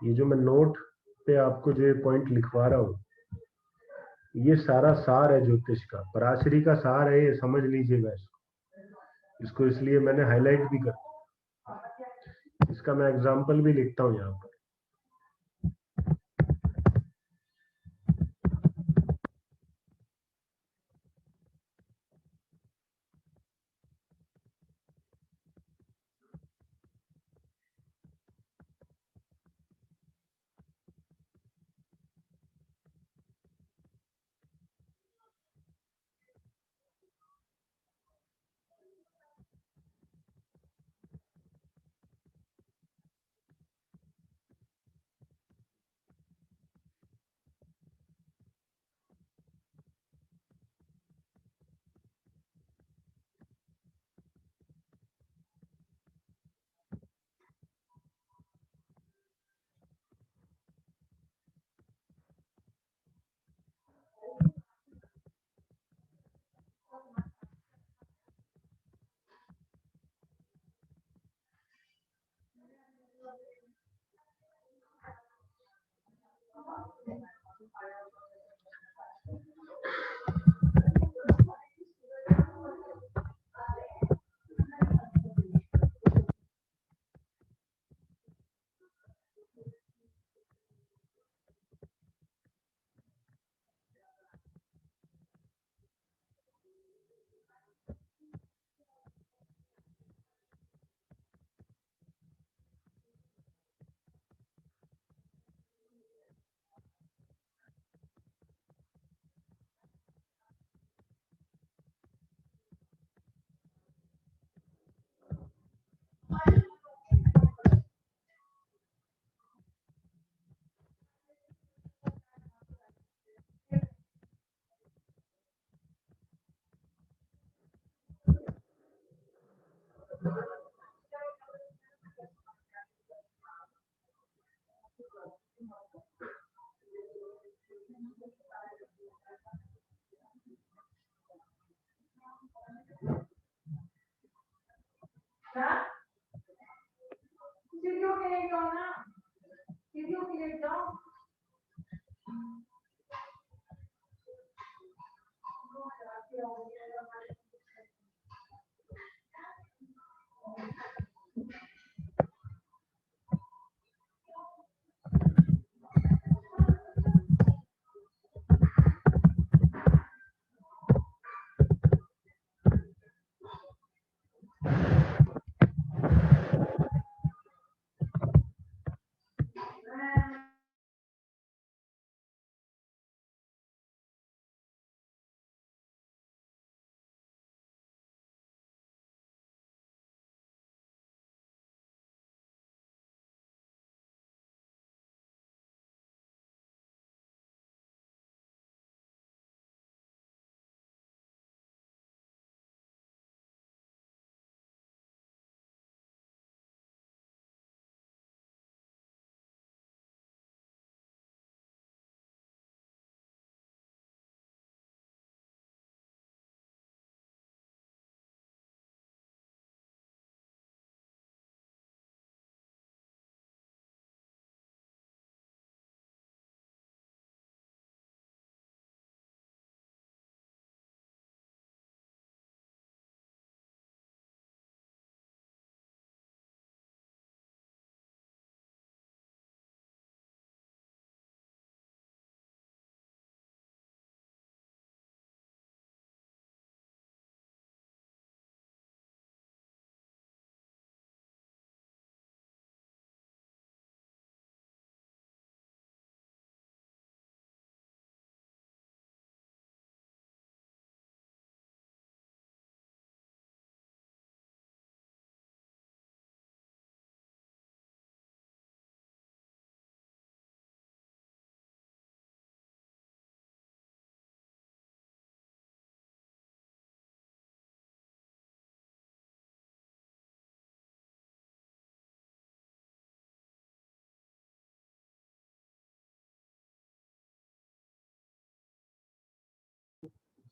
ये जो मैं नोट पे आपको जो ये पॉइंट लिखवा रहा हूँ, ये सारा सार है ज्योतिष का, पराशरी का सार है, ये समझ लीजिएगा इसको इसलिए मैंने हाईलाइट भी कर, इसका मैं एग्जांपल भी लिखता हूँ यहाँ पर।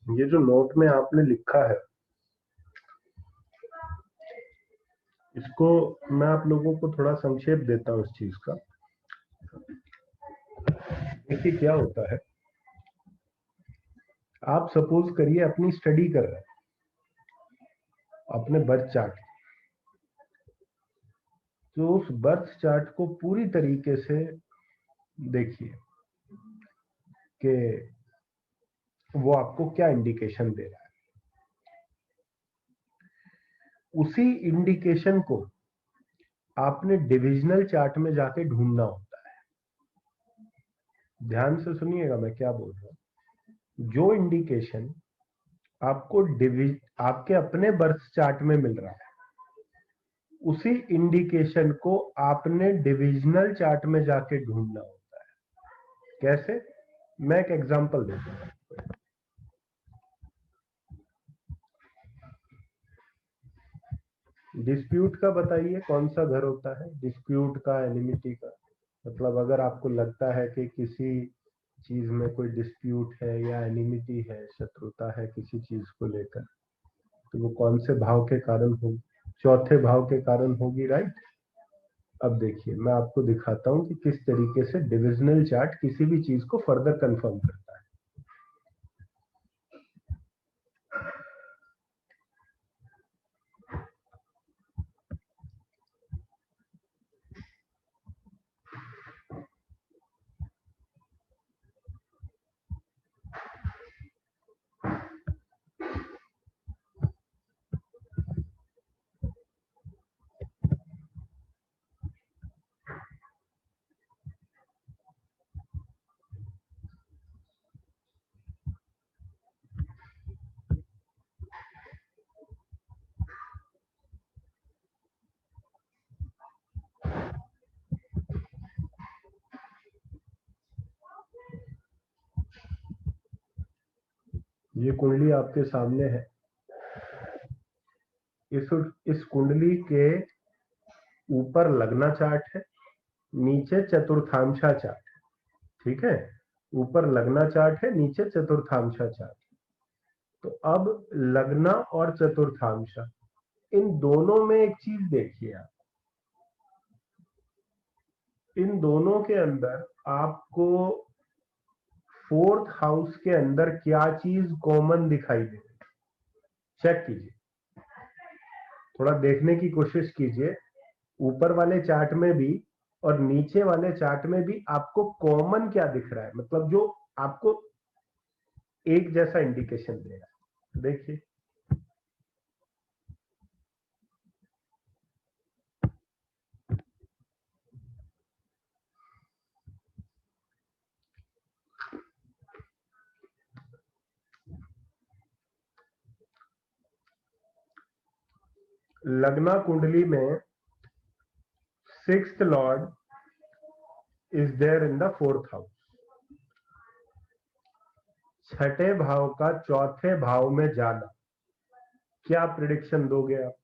ये जो नोट में आपने लिखा है, इसको मैं आप लोगों को थोड़ा संक्षेप देता हूँ इस चीज का। देखिए क्या होता है, आप सपोज करिए अपनी स्टडी कर रहे हैं अपने बर्थ चार्ट, तो उस बर्थ चार्ट को पूरी तरीके से देखिए कि वो आपको क्या इंडिकेशन दे रहा है। उसी इंडिकेशन को आपने डिविजनल चार्ट में जाके ढूंढना होता है। ध्यान से सुनिएगा मैं क्या बोल रहा हूं। जो इंडिकेशन आपको आपके अपने बर्थ चार्ट में मिल रहा है, उसी इंडिकेशन को आपने डिविजनल चार्ट में जाके ढूंढना होता है। कैसे? मैं एक एग्जांपल देता हूं। डिस्प्यूट का बताइए कौन सा घर होता है? डिस्प्यूट का, एनिमिटी का। मतलब अगर आपको लगता है कि किसी चीज में कोई डिस्प्यूट है या एनिमिटी है, शत्रुता है किसी चीज को लेकर, तो वो कौन से भाव के कारण होगी? चौथे भाव के कारण होगी, राइट। अब देखिए मैं आपको दिखाता हूं कि किस तरीके से डिविजनल चार्ट किसी भी चीज को फर्दर कंफर्म करता है। ये कुंडली आपके सामने है। इस कुंडली के ऊपर लग्ना चार्ट है, नीचे चतुर्थांशा चार्ट है। ठीक है, ऊपर लग्ना चार्ट है, नीचे चतुर्थांशा चार्ट। तो अब लग्ना और चतुर्थांशा, इन दोनों में एक चीज देखिए आप, इन दोनों के अंदर आपको फोर्थ हाउस के अंदर क्या चीज कॉमन दिखाई दे रही है? चेक कीजिए, थोड़ा देखने की कोशिश कीजिए। ऊपर वाले चार्ट में भी और नीचे वाले चार्ट में भी आपको कॉमन क्या दिख रहा है, मतलब जो आपको एक जैसा इंडिकेशन दे रहा है। देखिए लग्ना कुंडली में sixth lord is there in the fourth house. छठे भाव का चौथे भाव में जाना, क्या प्रिडिक्शन दोगे आप?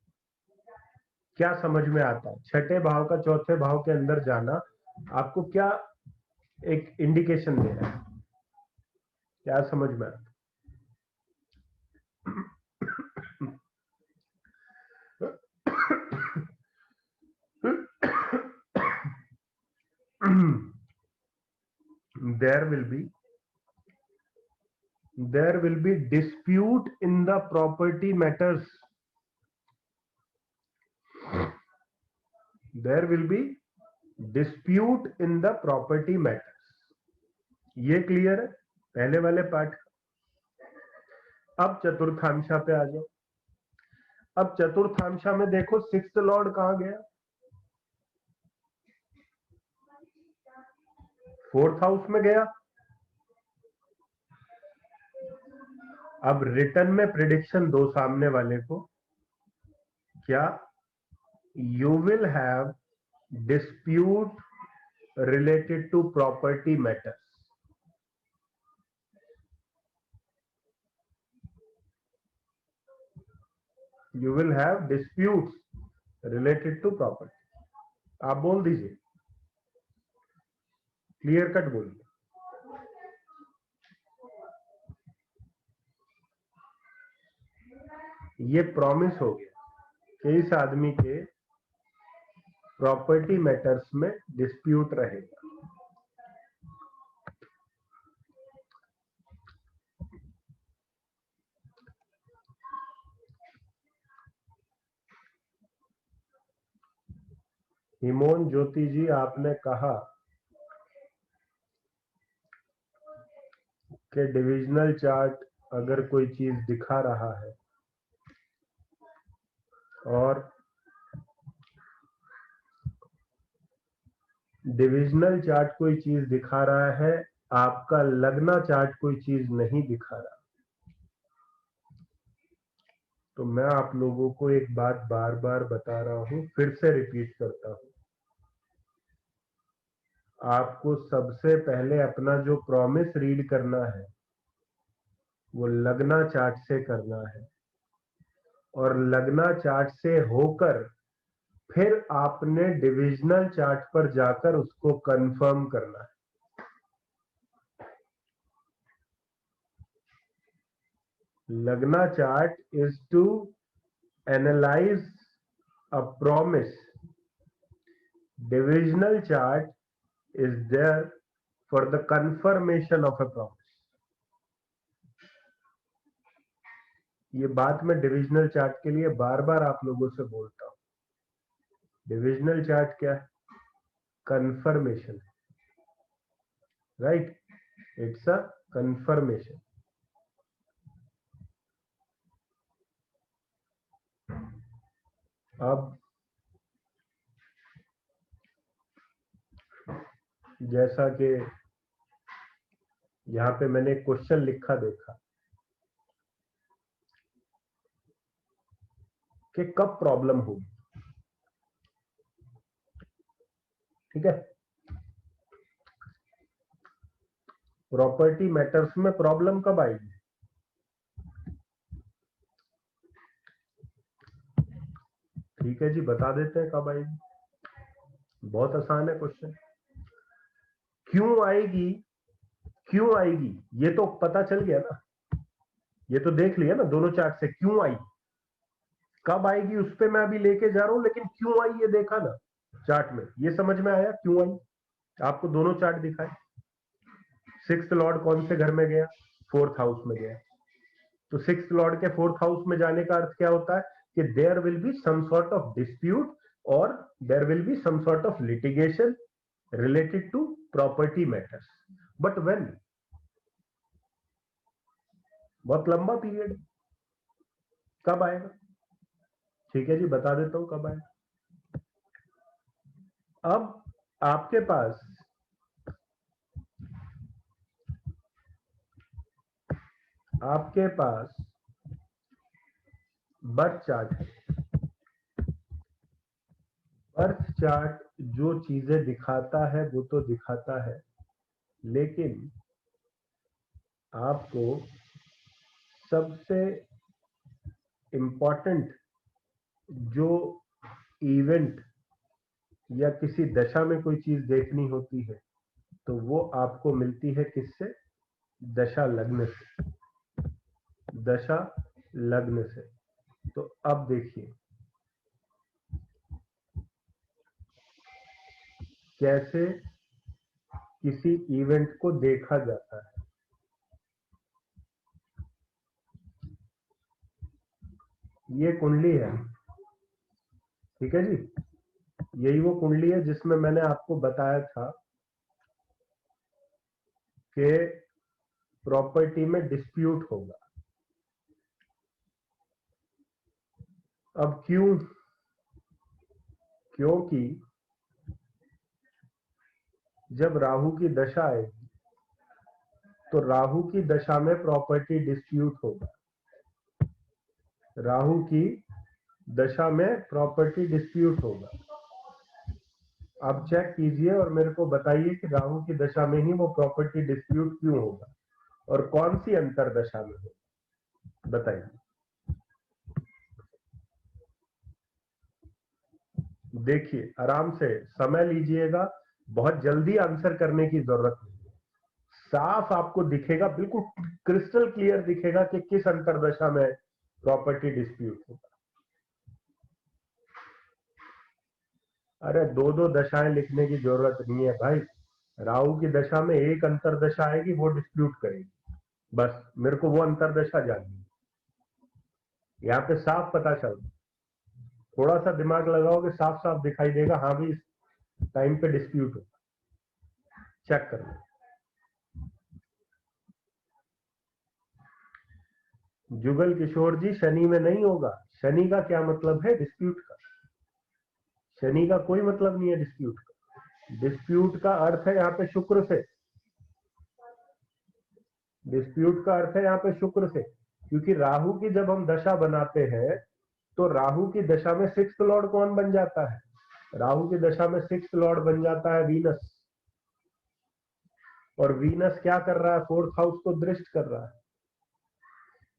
क्या समझ में आता है? छठे भाव का चौथे भाव के अंदर जाना आपको क्या एक इंडिकेशन दे रहा है? क्या समझ में आता there will be dispute in the property matters. There will be dispute in the property matters. ये क्लियर है पहले वाले पार्ट। अब चतुर्थांशा पे आ जाओ। अब चतुर्थांशा में देखो सिक्स्थ लॉर्ड कहां गया? फोर्थ हाउस में गया। अब रिटर्न में प्रिडिक्शन दो सामने वाले को, क्या? You will have dispute related to property matters. You will have disputes related to property. आप बोल दीजिए, क्लियर कट बोलिए। ये प्रॉमिस हो गया कि इस आदमी के प्रॉपर्टी मैटर्स में डिस्प्यूट रहेगा। हिमोन ज्योति जी, आपने कहा कि डिविजनल चार्ट अगर कोई चीज दिखा रहा है और डिविजनल चार्ट कोई चीज दिखा रहा है, आपका लगना चार्ट कोई चीज नहीं दिखा रहा, तो मैं आप लोगों को एक बात बार बार बता रहा हूं, फिर से रिपीट करता हूं। आपको सबसे पहले अपना जो प्रॉमिस रीड करना है वो लगना चार्ट से करना है, और लगना चार्ट से होकर फिर आपने डिविजनल चार्ट पर जाकर उसको कंफर्म करना है। Lagna chart is to analyse a promise, divisional chart is there for the confirmation of a promise। ये बात मैं डिविजनल चार्ट के लिए बार बार आप लोगों से बोलता हूं। डिविजनल चार्ट क्या है? Confirmation, right? It's a confirmation. अब जैसा कि यहां पे मैंने क्वेश्चन लिखा देखा कि कब प्रॉब्लम होगी, ठीक है? प्रॉपर्टी मैटर्स में प्रॉब्लम कब आएगी? ठीक है जी, बता देते हैं कब आएगी। बहुत आसान है क्वेश्चन। क्यों आएगी? क्यों आएगी ये तो पता चल गया ना, ये तो देख लिया ना दोनों चार्ट से क्यों आई। कब आएगी उस पे मैं अभी लेके जा रहा हूं, लेकिन क्यों आई ये देखा ना चार्ट में, ये समझ में आया क्यों आई। आपको दोनों चार्ट दिखाए। सिक्स्थ लॉर्ड कौन से घर में गया? फोर्थ हाउस में गया। तो सिक्स्थ लॉर्ड के फोर्थ हाउस में जाने का अर्थ क्या होता है कि there will be some sort of dispute और there will be some sort of litigation related to property matters. But when? बहुत लंबा पीरियड, कब आएगा? ठीक है जी, बता देता हूं कब आएगा। अब आपके पास बर्थ चार्ट है। बर्थ चार्ट जो चीजें दिखाता है वो तो दिखाता है, लेकिन आपको सबसे इंपॉर्टेंट जो इवेंट या किसी दशा में कोई चीज देखनी होती है तो वो आपको मिलती है किससे? दशा लग्न से। दशा लग्न से। तो अब देखिए कैसे किसी इवेंट को देखा जाता है। ये कुंडली है, ठीक है जी, यही वो कुंडली है जिसमें मैंने आपको बताया था कि प्रॉपर्टी में डिस्प्यूट होगा। अब क्यों? क्योंकि जब राहु की दशा आएगी तो राहु की दशा में प्रॉपर्टी डिस्प्यूट होगा। राहु की दशा में प्रॉपर्टी डिस्प्यूट होगा। आप चेक कीजिए और मेरे को बताइए कि राहु की दशा में ही वो प्रॉपर्टी डिस्प्यूट क्यों होगा और कौन सी अंतर दशा में होगा, बताइए। देखिए आराम से समय लीजिएगा, बहुत जल्दी आंसर करने की जरूरत नहीं है। साफ आपको दिखेगा, बिल्कुल क्रिस्टल क्लियर दिखेगा कि किस अंतरदशा में प्रॉपर्टी डिस्प्यूट होगा। अरे दो दो दशाएं लिखने की जरूरत नहीं है भाई। राहु की दशा में एक अंतरदशा आएगी, वो डिस्प्यूट करेगी, बस मेरे को वो अंतरदशा जाननी है। यहाँ पे साफ पता चल, थोड़ा सा दिमाग लगाओगे साफ साफ दिखाई देगा। हाँ भाई, टाइम पे डिस्प्यूट हो, चेक कर लो। जुगल किशोर जी, शनि में नहीं होगा। शनि का क्या मतलब है? डिस्प्यूट का। शनि का कोई मतलब नहीं है डिस्प्यूट का। डिस्प्यूट का अर्थ है यहाँ पे शुक्र से। डिस्प्यूट का अर्थ है यहाँ पे शुक्र से, क्योंकि राहु की जब हम दशा बनाते हैं तो राहु की दशा में सिक्स्थ लॉर्ड कौन बन जाता है? राहु की दशा में सिक्स्थ लॉर्ड बन जाता है वीनस। और वीनस क्या कर रहा है? फोर्थ हाउस को दृष्ट कर रहा है।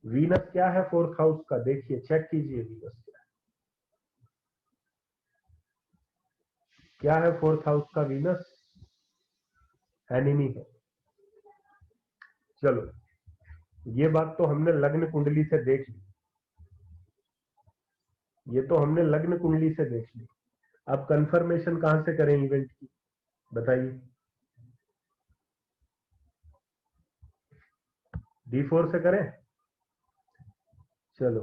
वीनस क्या है फोर्थ हाउस का? देखिए, चेक कीजिए वीनस क्या है फोर्थ हाउस का? वीनस एनिमी है। चलो, ये बात तो हमने लग्न कुंडली से देख ली। ये तो हमने लग्न कुंडली से देख ली। अब कंफर्मेशन कहां से करें इवेंट की? बताइए। D4 से करें? चलो,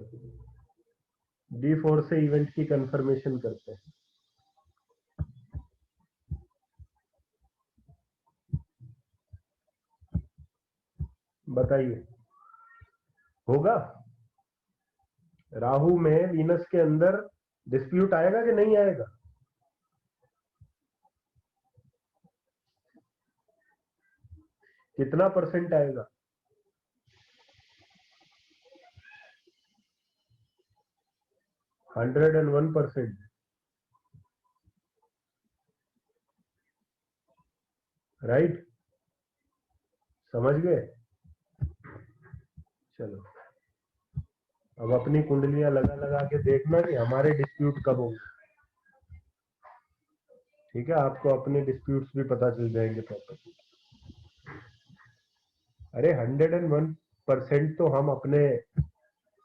D4 से इवेंट की कंफर्मेशन करते हैं। बताइए, होगा? राहु में वीनस के अंदर डिस्प्यूट आएगा कि नहीं आएगा? कितना परसेंट आएगा? 101%। राइट? समझ गए? चलो, अब अपनी कुंडलियां लगा लगा के देखना कि हमारे डिस्प्यूट कब होंगे। ठीक है, आपको अपने डिस्प्यूट्स भी पता चल जाएंगे प्रॉपर। अरे 101% तो हम अपने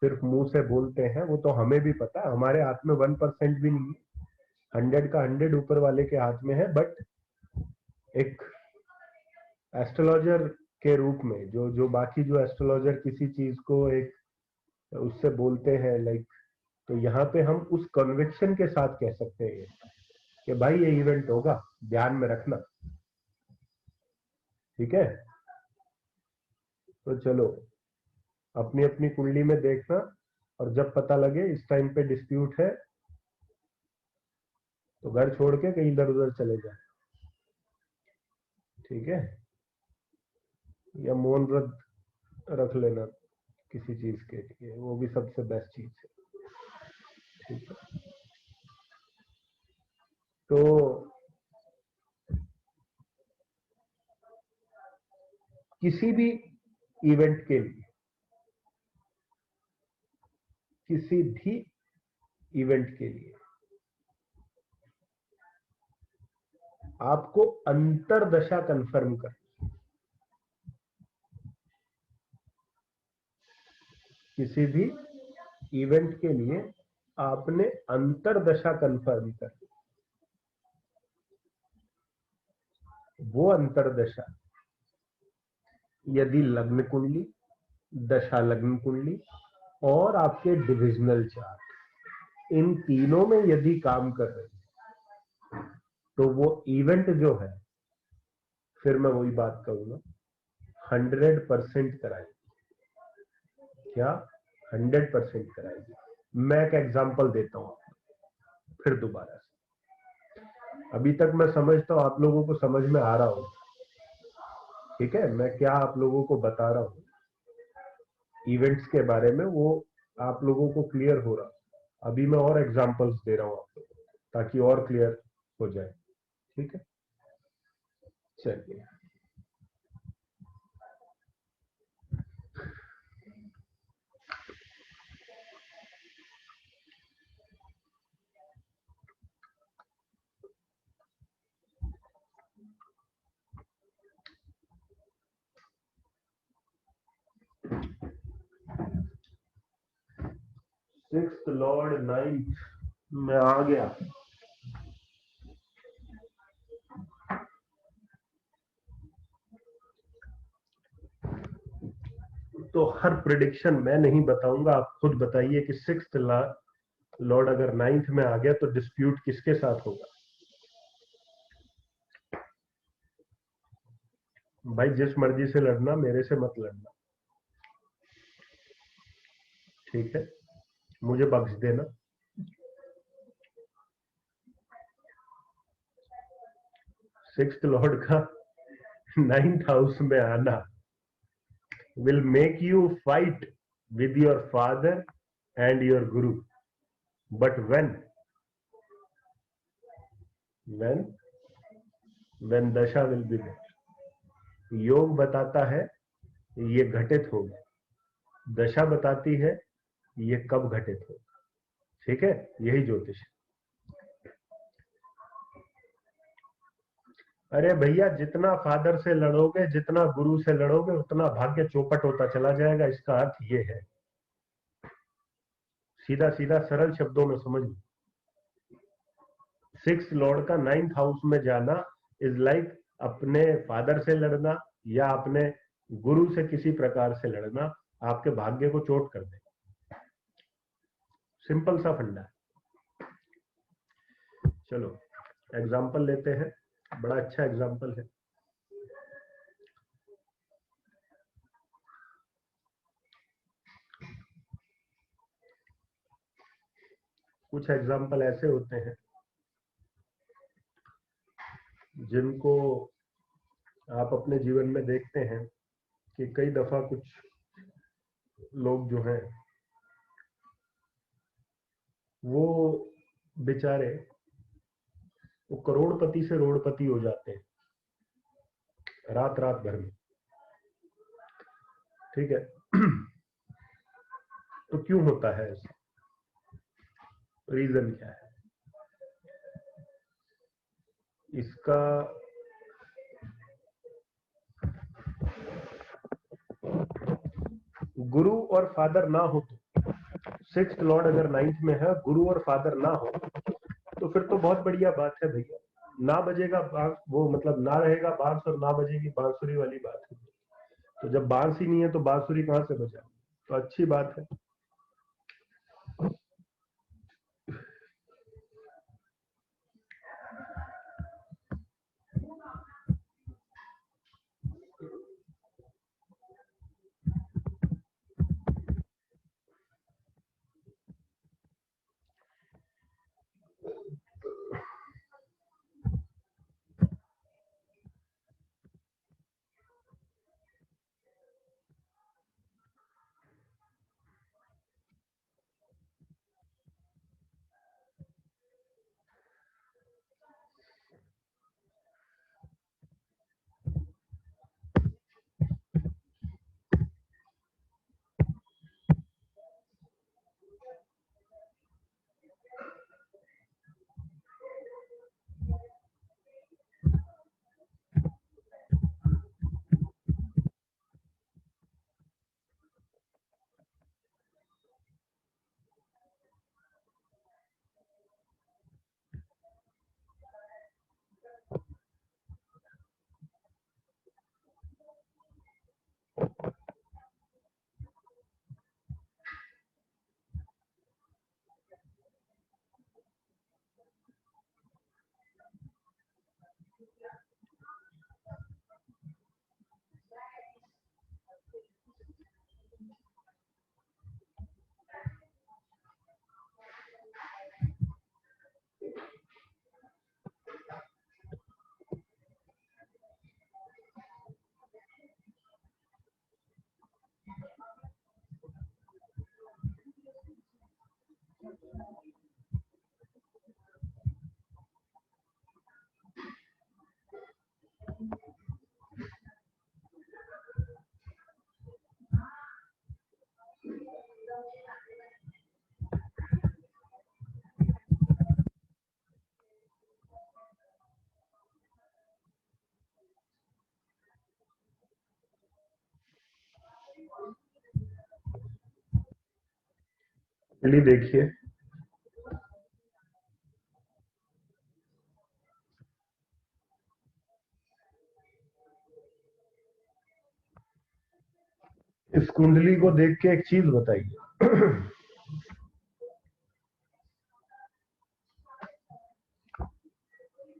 सिर्फ मुंह से बोलते हैं, वो तो हमें भी पता है। हमारे हाथ में 1% भी नहीं है। 100 का 100 ऊपर वाले के हाथ में है। बट एक एस्ट्रोलॉजर के रूप में जो बाकी जो एस्ट्रोलॉजर किसी चीज को एक उससे बोलते हैं, लाइक, तो यहाँ पे हम उस कन्विक्शन के साथ कह सकते हैं कि भाई ये इवेंट होगा, ध्यान में रखना। ठीक है, तो चलो, अपनी अपनी कुंडली में देखना, और जब पता लगे इस टाइम पे डिस्प्यूट है तो घर छोड़ के कहीं इधर उधर चले जाए। ठीक है, या मौन व्रत रख लेना किसी चीज के लिए, वो भी सबसे बेस्ट चीज है। ठीक है, तो किसी भी इवेंट के लिए, किसी भी इवेंट के लिए आपको अंतरदशा कंफर्म कर, किसी भी इवेंट के लिए आपने अंतरदशा कंफर्म कर। वो अंतरदशा यदि लग्न कुंडली, दशा लग्न कुंडली और आपके डिविजनल चार्ट, इन तीनों में यदि काम कर रही है, तो वो इवेंट जो है, फिर मैं वही बात कहूंगा, 100% कराएगी। क्या? 100% कराएगी। मैं एक एग्जांपल देता हूं फिर दोबारा से। अभी तक मैं समझता हूं आप लोगों को समझ में आ रहा हो। ठीक है, मैं क्या आप लोगों को बता रहा हूं इवेंट्स के बारे में, वो आप लोगों को क्लियर हो रहा। अभी मैं और एग्जांपल्स दे रहा हूं आप लोगों को, ताकि और क्लियर हो जाए। ठीक है, चलिए। सिक्स्थ लॉर्ड 9th में आ गया, तो हर प्रिडिक्शन मैं नहीं बताऊंगा, आप खुद बताइए कि सिक्स्थ लॉर्ड अगर 9th में आ गया तो डिस्प्यूट किसके साथ होगा? भाई जिस मर्जी से लड़ना, मेरे से मत लड़ना, ठीक है, मुझे बख्श देना। सिक्स्थ लॉर्ड का नाइन्थ हाउस में आना will make you fight with your father and your guru, but when when dasha will be there, योग बताता है ये घटित होगा, दशा बताती है ये कब घटित होगा, ठीक है, यही ज्योतिष है। अरे भैया, जितना फादर से लड़ोगे, जितना गुरु से लड़ोगे, उतना भाग्य चौपट होता चला जाएगा, इसका अर्थ ये है। सीधा सीधा सरल शब्दों में समझ लो, सिक्स लॉर्ड का नाइन्थ हाउस में जाना इज लाइक अपने फादर से लड़ना या अपने गुरु से किसी प्रकार से लड़ना, आपके भाग्य को चोट कर देगा। सिंपल सा फंडा है। चलो एग्जाम्पल लेते हैं, बड़ा अच्छा एग्जाम्पल है। कुछ एग्जाम्पल ऐसे होते हैं जिनको आप अपने जीवन में देखते हैं कि कई दफा कुछ लोग जो हैं वो बेचारे वो करोड़पति से रोड़पति हो जाते हैं रात रात भर में, ठीक है। तो क्यों होता है ऐसा, रीजन क्या है इसका? गुरु और फादर ना हो तो, सिक्स्थ लॉर्ड अगर नाइन्थ में है, गुरु और फादर ना हो तो फिर तो बहुत बढ़िया बात है भैया। ना बजेगा बांस, वो मतलब ना रहेगा बांस और ना बजेगी बांसुरी वाली बात है। तो जब बांस ही नहीं है तो बांसुरी कहां से बजा, तो अच्छी बात है। चलिए देखिए, इस कुंडली को देख के एक चीज बताइए।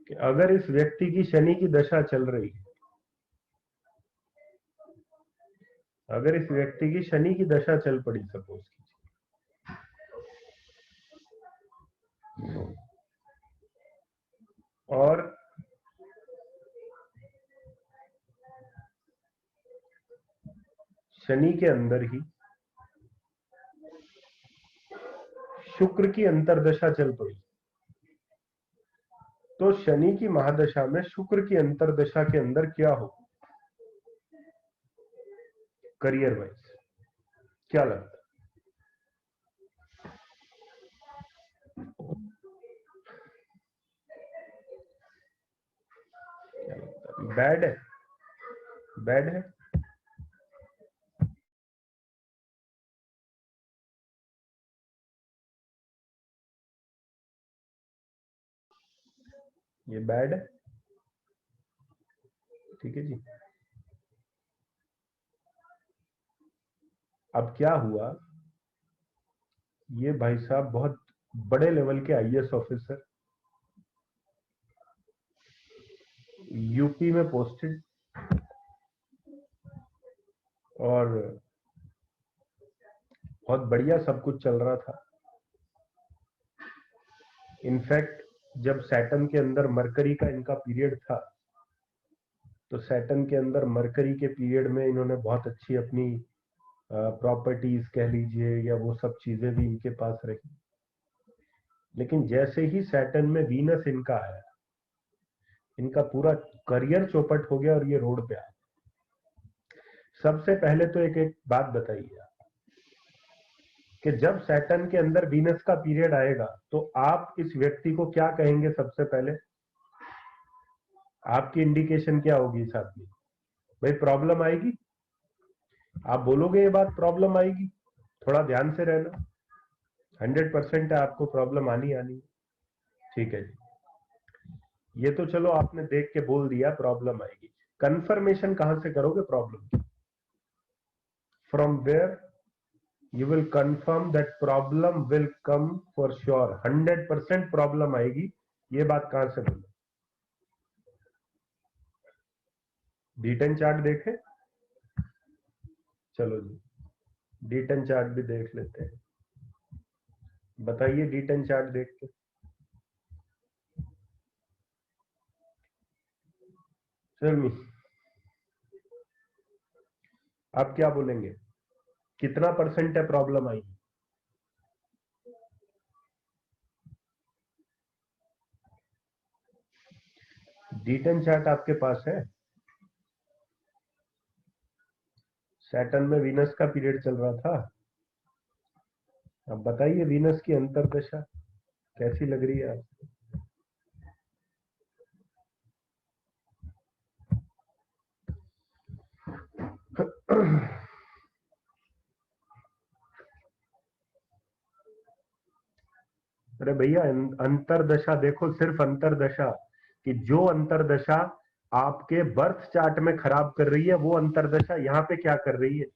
कि अगर इस व्यक्ति की शनि की दशा चल रही है अगर इस व्यक्ति की शनि की दशा चल पड़ी, सपोज कीजिए, और शनि के अंदर ही शुक्र की अंतरदशा चल पड़ी, तो शनि की महादशा में शुक्र की अंतरदशा के अंदर क्या हो करियर वाइज, क्या लगता है? बैड है, बैड है। ये बैड है, ठीक है जी। अब क्या हुआ, ये भाई साहब बहुत बड़े लेवल के आईएएस ऑफिसर, यूपी में पोस्टेड, और बहुत बढ़िया सब कुछ चल रहा था। इनफैक्ट जब सैटर्न के अंदर मरकरी का इनका पीरियड था, तो सैटर्न के अंदर मरकरी के पीरियड में इन्होंने बहुत अच्छी अपनी प्रॉपर्टीज कह लीजिए या वो सब चीजें भी इनके पास रही। लेकिन जैसे ही सैटर्न में वीनस इनका आया, इनका पूरा करियर चौपट हो गया और ये रोड पे आए। सबसे पहले तो एक बात बताइए कि जब सैटर्न के अंदर वीनस का पीरियड आएगा तो आप इस व्यक्ति को क्या कहेंगे? सबसे पहले आपकी इंडिकेशन क्या होगी इस आदमी? भाई प्रॉब्लम आएगी, आप बोलोगे ये बात प्रॉब्लम आएगी, थोड़ा ध्यान से रहना, 100% है आपको प्रॉब्लम आनी आनी। ठीक है जी, ये तो चलो आपने देख के बोल दिया प्रॉब्लम आएगी। कंफर्मेशन कहां से करोगे प्रॉब्लम की? From where you will confirm that problem will come for sure, 100% problem आएगी, ये बात कहां से बोले? D10 चार्ट देखे? चलो जी D10 चार्ट भी देख लेते हैं। बताइए D10 चार्ट देख के। चलो आप क्या बोलेंगे, कितना परसेंट है प्रॉब्लम आई? D10 चार्ट आपके पास है? सैटर्न में वीनस का पीरियड चल रहा था। अब बताइए वीनस की अंतरदशा कैसी लग रही है आपको? अरे भैया अंतरदशा देखो, सिर्फ अंतरदशा, कि जो अंतरदशा आपके बर्थ चार्ट में खराब कर रही है वो अंतरदशा यहाँ पे क्या कर रही है?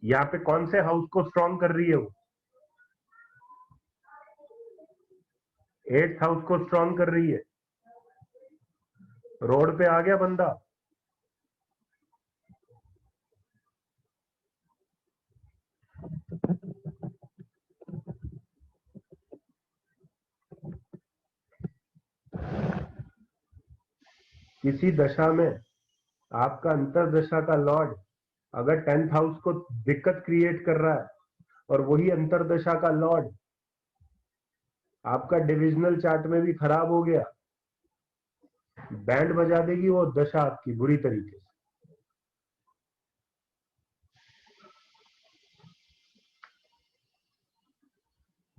यहाँ पे कौन से हाउस को स्ट्रॉन्ग कर रही है? वो 8th हाउस को स्ट्रॉन्ग कर रही है। रोड पे आ गया बंदा। किसी दशा में आपका अंतरदशा का लॉर्ड अगर 10th हाउस को दिक्कत क्रिएट कर रहा है और वही अंतरदशा का लॉर्ड आपका डिविजनल चार्ट में भी खराब हो गया, बैंड बजा देगी वो दशा आपकी बुरी तरीके से।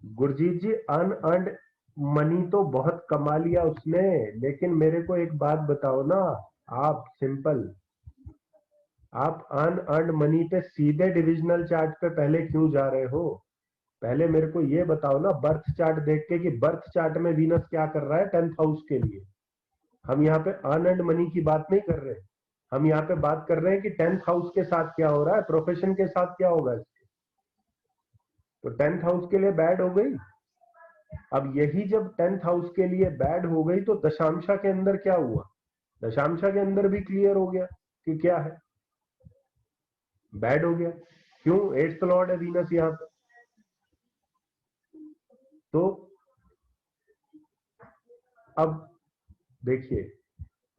गुरजीत जी अनअर्न्ड मनी तो बहुत कमा लिया उसने, लेकिन मेरे को एक बात बताओ ना, आप सिंपल, आप अनअर्न्ड मनी पे सीधे डिविजनल चार्ट पे पहले क्यों जा रहे हो? पहले मेरे को ये बताओ ना बर्थ चार्ट देख के कि बर्थ चार्ट में वीनस क्या कर रहा है 10th हाउस के लिए। हम यहाँ पे अनअर्न्ड मनी की बात नहीं कर रहे, हम यहाँ पे बात कर रहे हैं कि 10th हाउस के साथ क्या हो रहा है, प्रोफेशन के साथ क्या होगा इसके। तो 10th हाउस के लिए बैड हो गई। अब यही जब 10th हाउस के लिए बैड हो गई तो दशांशा के अंदर क्या हुआ? दशांशा के अंदर भी क्लियर हो गया कि क्या है। बैड हो गया। क्यों? 8th लॉर्ड है वीनस यहां पे। तो अब देखिए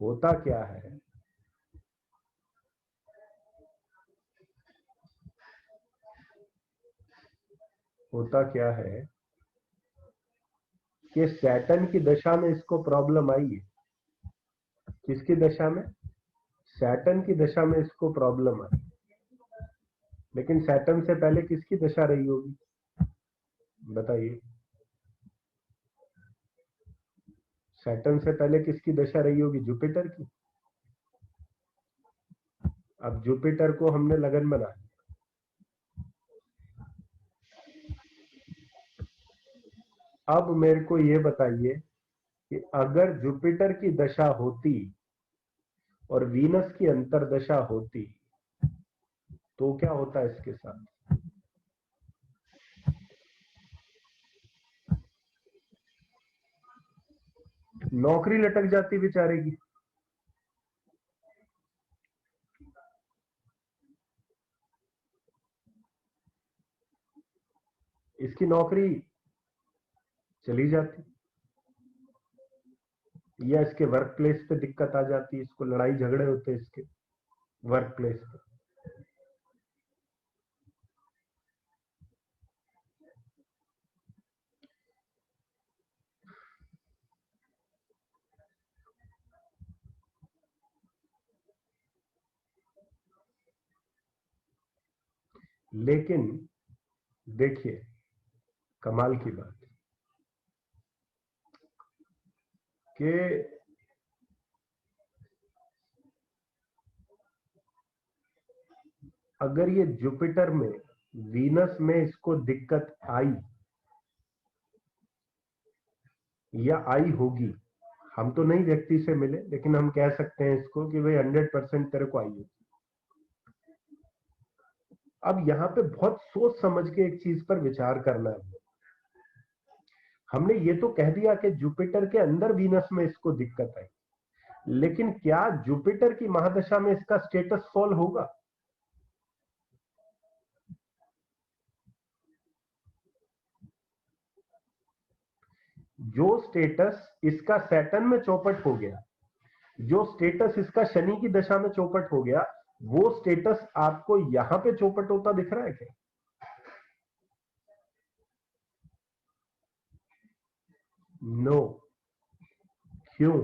होता क्या है, होता क्या है कि सैटर्न की दशा में इसको प्रॉब्लम आई है। किसकी दशा में? सैटर्न की दशा में इसको प्रॉब्लम आई। लेकिन सैटर्न से पहले किसकी दशा रही होगी बताइए? सैटर्न से पहले किसकी दशा रही होगी? जुपिटर की। अब जुपिटर को हमने लगन बना दी। अब मेरे को यह बताइए कि अगर जुपिटर की दशा होती और वीनस की अंतरदशा होती तो क्या होता इसके साथ? नौकरी लटक जाती बेचारे की। इसकी नौकरी चली जाती, या इसके वर्क प्लेस पे दिक्कत आ जाती, इसको लड़ाई झगड़े होते इसके वर्क प्लेस पे। लेकिन देखिए कमाल की बात कि अगर ये जुपिटर में वीनस में इसको दिक्कत आई या आई होगी, हम तो नहीं व्यक्ति से मिले लेकिन हम कह सकते हैं इसको कि भाई 100% तेरे को आई होगी। अब यहां पे बहुत सोच समझ के एक चीज पर विचार करना है। हमने ये तो कह दिया कि जुपिटर के अंदर वीनस में इसको दिक्कत आई, लेकिन क्या जुपिटर की महादशा में इसका स्टेटस फॉल होगा? जो स्टेटस इसका सैटर्न में चौपट हो गया, जो स्टेटस इसका शनि की दशा में चौपट हो गया, वो स्टेटस आपको यहां पे चौपट होता दिख रहा है क्या? नो। क्यों?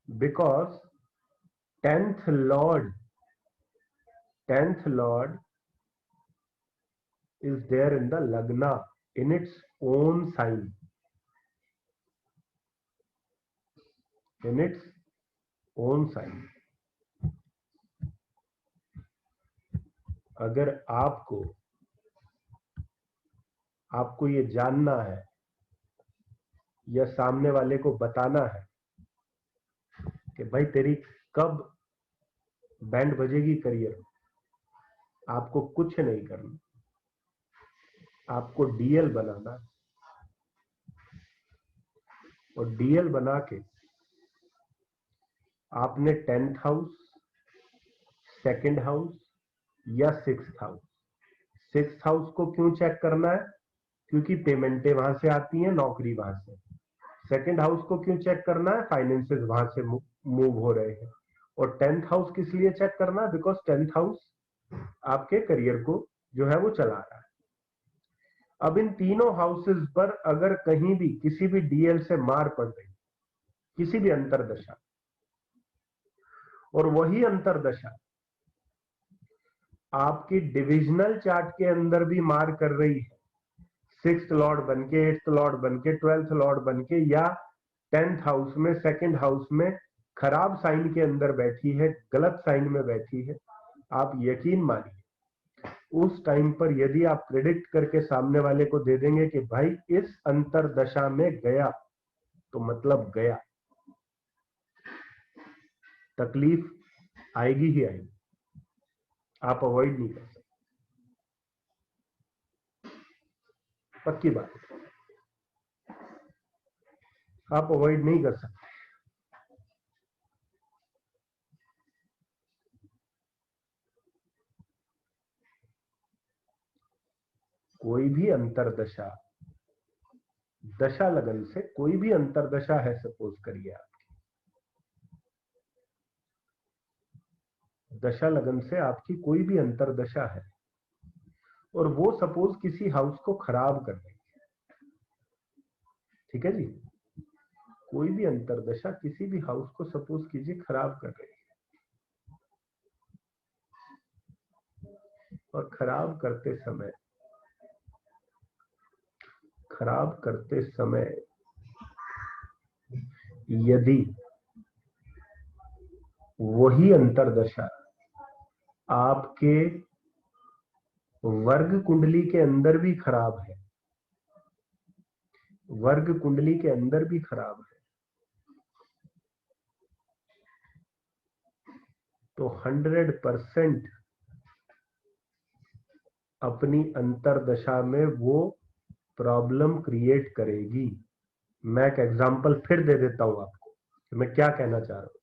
Because tenth Lord, tenth Lord is there in the lagna in its own sign, in its own sign। अगर आपको आपको ये जानना है या सामने वाले को बताना है कि भाई तेरी कब बैंड बजेगी करियर में, आपको कुछ नहीं करना, आपको डीएल बनाना है। और डीएल बना के आपने 10th हाउस, 2nd हाउस या 6th हाउस, 6th हाउस को क्यों चेक करना है? क्योंकि पेमेंटें वहां से आती हैं, नौकरी वहां से। 2nd हाउस को क्यों चेक करना है? फाइनेंसेस वहां से मूव हो रहे हैं। और 10th हाउस किस लिए चेक करना है? बिकॉज 10th हाउस आपके करियर को जो है वो चला रहा है। अब इन तीनों हाउसेस पर अगर कहीं भी किसी भी डीएल से मार पड़ रही, किसी भी अंतरदशा, और वही अंतरदशा आपकी डिविजनल चार्ट के अंदर भी मार कर रही है, 6th लॉर्ड बन के, 8th लॉर्ड बन के, 12th लॉर्ड बन के, या 10th हाउस में, 2nd हाउस में खराब साइन के अंदर बैठी है, गलत साइन में बैठी है, आप यकीन मानिए उस टाइम पर यदि आप प्रिडिक्ट करके सामने वाले को दे देंगे कि भाई इस अंतरदशा में गया, तो मतलब गया, तकलीफ आएगी ही आएगी, आप अवॉइड नहीं कर सकते, पक्की बात, आप अवॉइड नहीं कर सकते। अंतरदशा, दशा लगन से कोई भी अंतरदशा है, सपोज करिए आपकी दशा लगन से आपकी कोई भी अंतरदशा है और वो सपोज किसी हाउस को खराब कर रही है, ठीक है जी, कोई भी अंतरदशा किसी भी हाउस को सपोज कीजिए खराब कर रही है, और खराब करते समय यदि वही अंतरदशा आपके वर्ग कुंडली के अंदर भी खराब है, वर्ग कुंडली के अंदर भी खराब है, तो 100% अपनी अंतरदशा में वो प्रॉब्लम क्रिएट करेगी। मैं एक एग्जांपल फिर दे देता हूं आपको कि मैं क्या कहना चाह रहा हूं।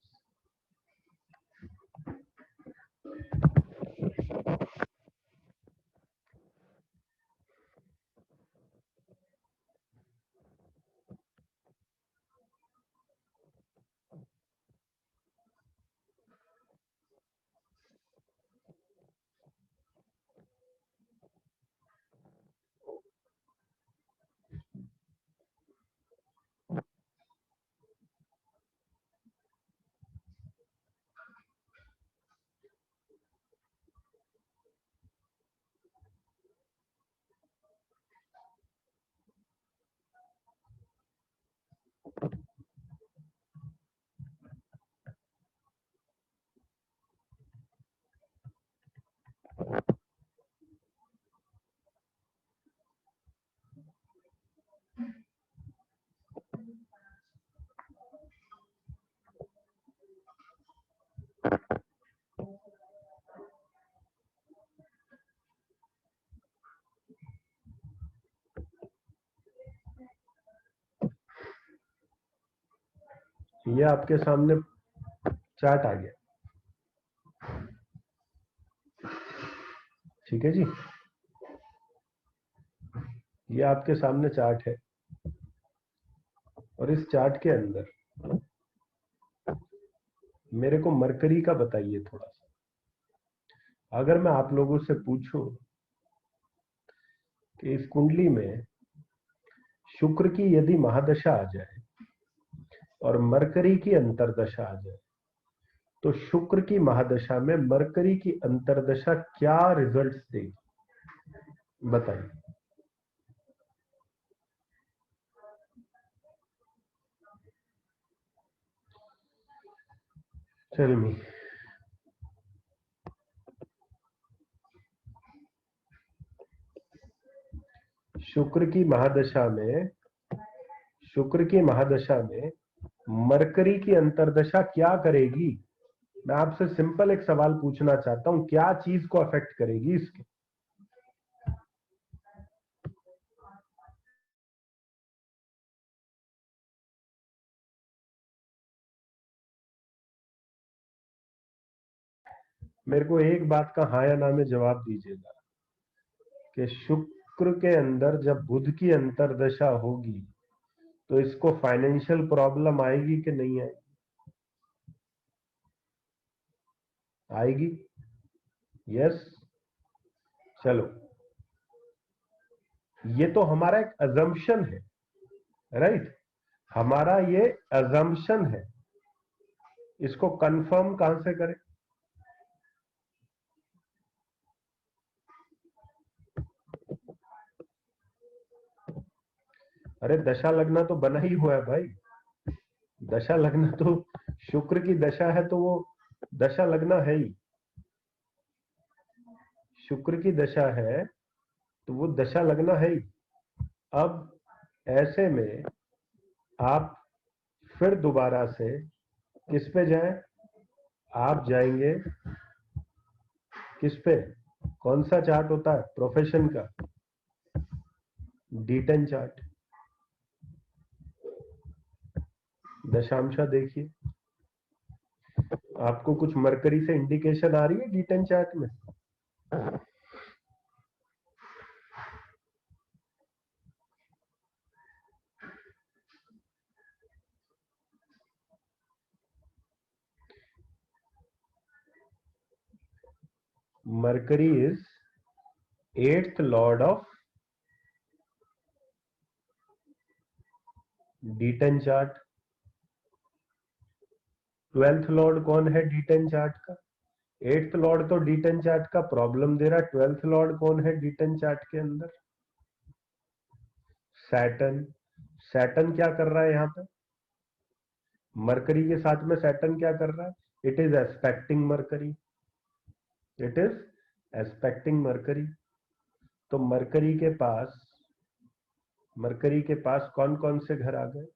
ये आपके सामने चार्ट आ गया, ठीक है जी, ये आपके सामने चार्ट है और इस चार्ट के अंदर मेरे को मरकरी का बताइए थोड़ा सा। अगर मैं आप लोगों से पूछूं कि इस कुंडली में शुक्र की यदि महादशा आ जाए और मरकरी की अंतरदशा आ जाए, तो शुक्र की महादशा में मरकरी की अंतरदशा क्या रिजल्ट्स देगी, बताइए। Tell me. शुक्र की महादशा में मरकरी की अंतरदशा क्या करेगी? मैं आपसे सिंपल एक सवाल पूछना चाहता हूं, क्या चीज को अफेक्ट करेगी इसके? मेरे को एक बात का हाँ या ना में जवाब दीजिएगा कि शुक्र के अंदर जब बुध की अंतरदशा होगी तो इसको फाइनेंशियल प्रॉब्लम आएगी कि नहीं आएगी? आएगी, यस। चलो, ये तो हमारा एक अजम्पशन है, राइट, हमारा ये अजम्पशन है, इसको कंफर्म कहां से करें? अरे दशा लगना तो बना ही हुआ है भाई, दशा लगना तो शुक्र की दशा है तो वो दशा लगना है ही, शुक्र की दशा है तो वो दशा लगना है ही। अब ऐसे में आप फिर दोबारा से किस पे जाएं? आप जाएंगे किस पे? कौन सा चार्ट होता है प्रोफेशन का? D10 chart. दशांशा देखिए, आपको कुछ मरकरी से इंडिकेशन आ रही है D10 चार्ट में? Mercury is 8th Lord of D10 chart. 12th Lord कौन है D10 चार्ट का? 8th लॉर्ड तो D10 चार्ट का प्रॉब्लम दे रहा है। 12th लॉर्ड कौन है D10 चार्ट के अंदर? सैटर्न। सैटर्न क्या कर रहा है यहाँ पे? मरकरी के साथ में सैटर्न क्या कर रहा है? It is expecting mercury. It is expecting mercury. तो मरकरी के पास कौन कौन से घर आ गए?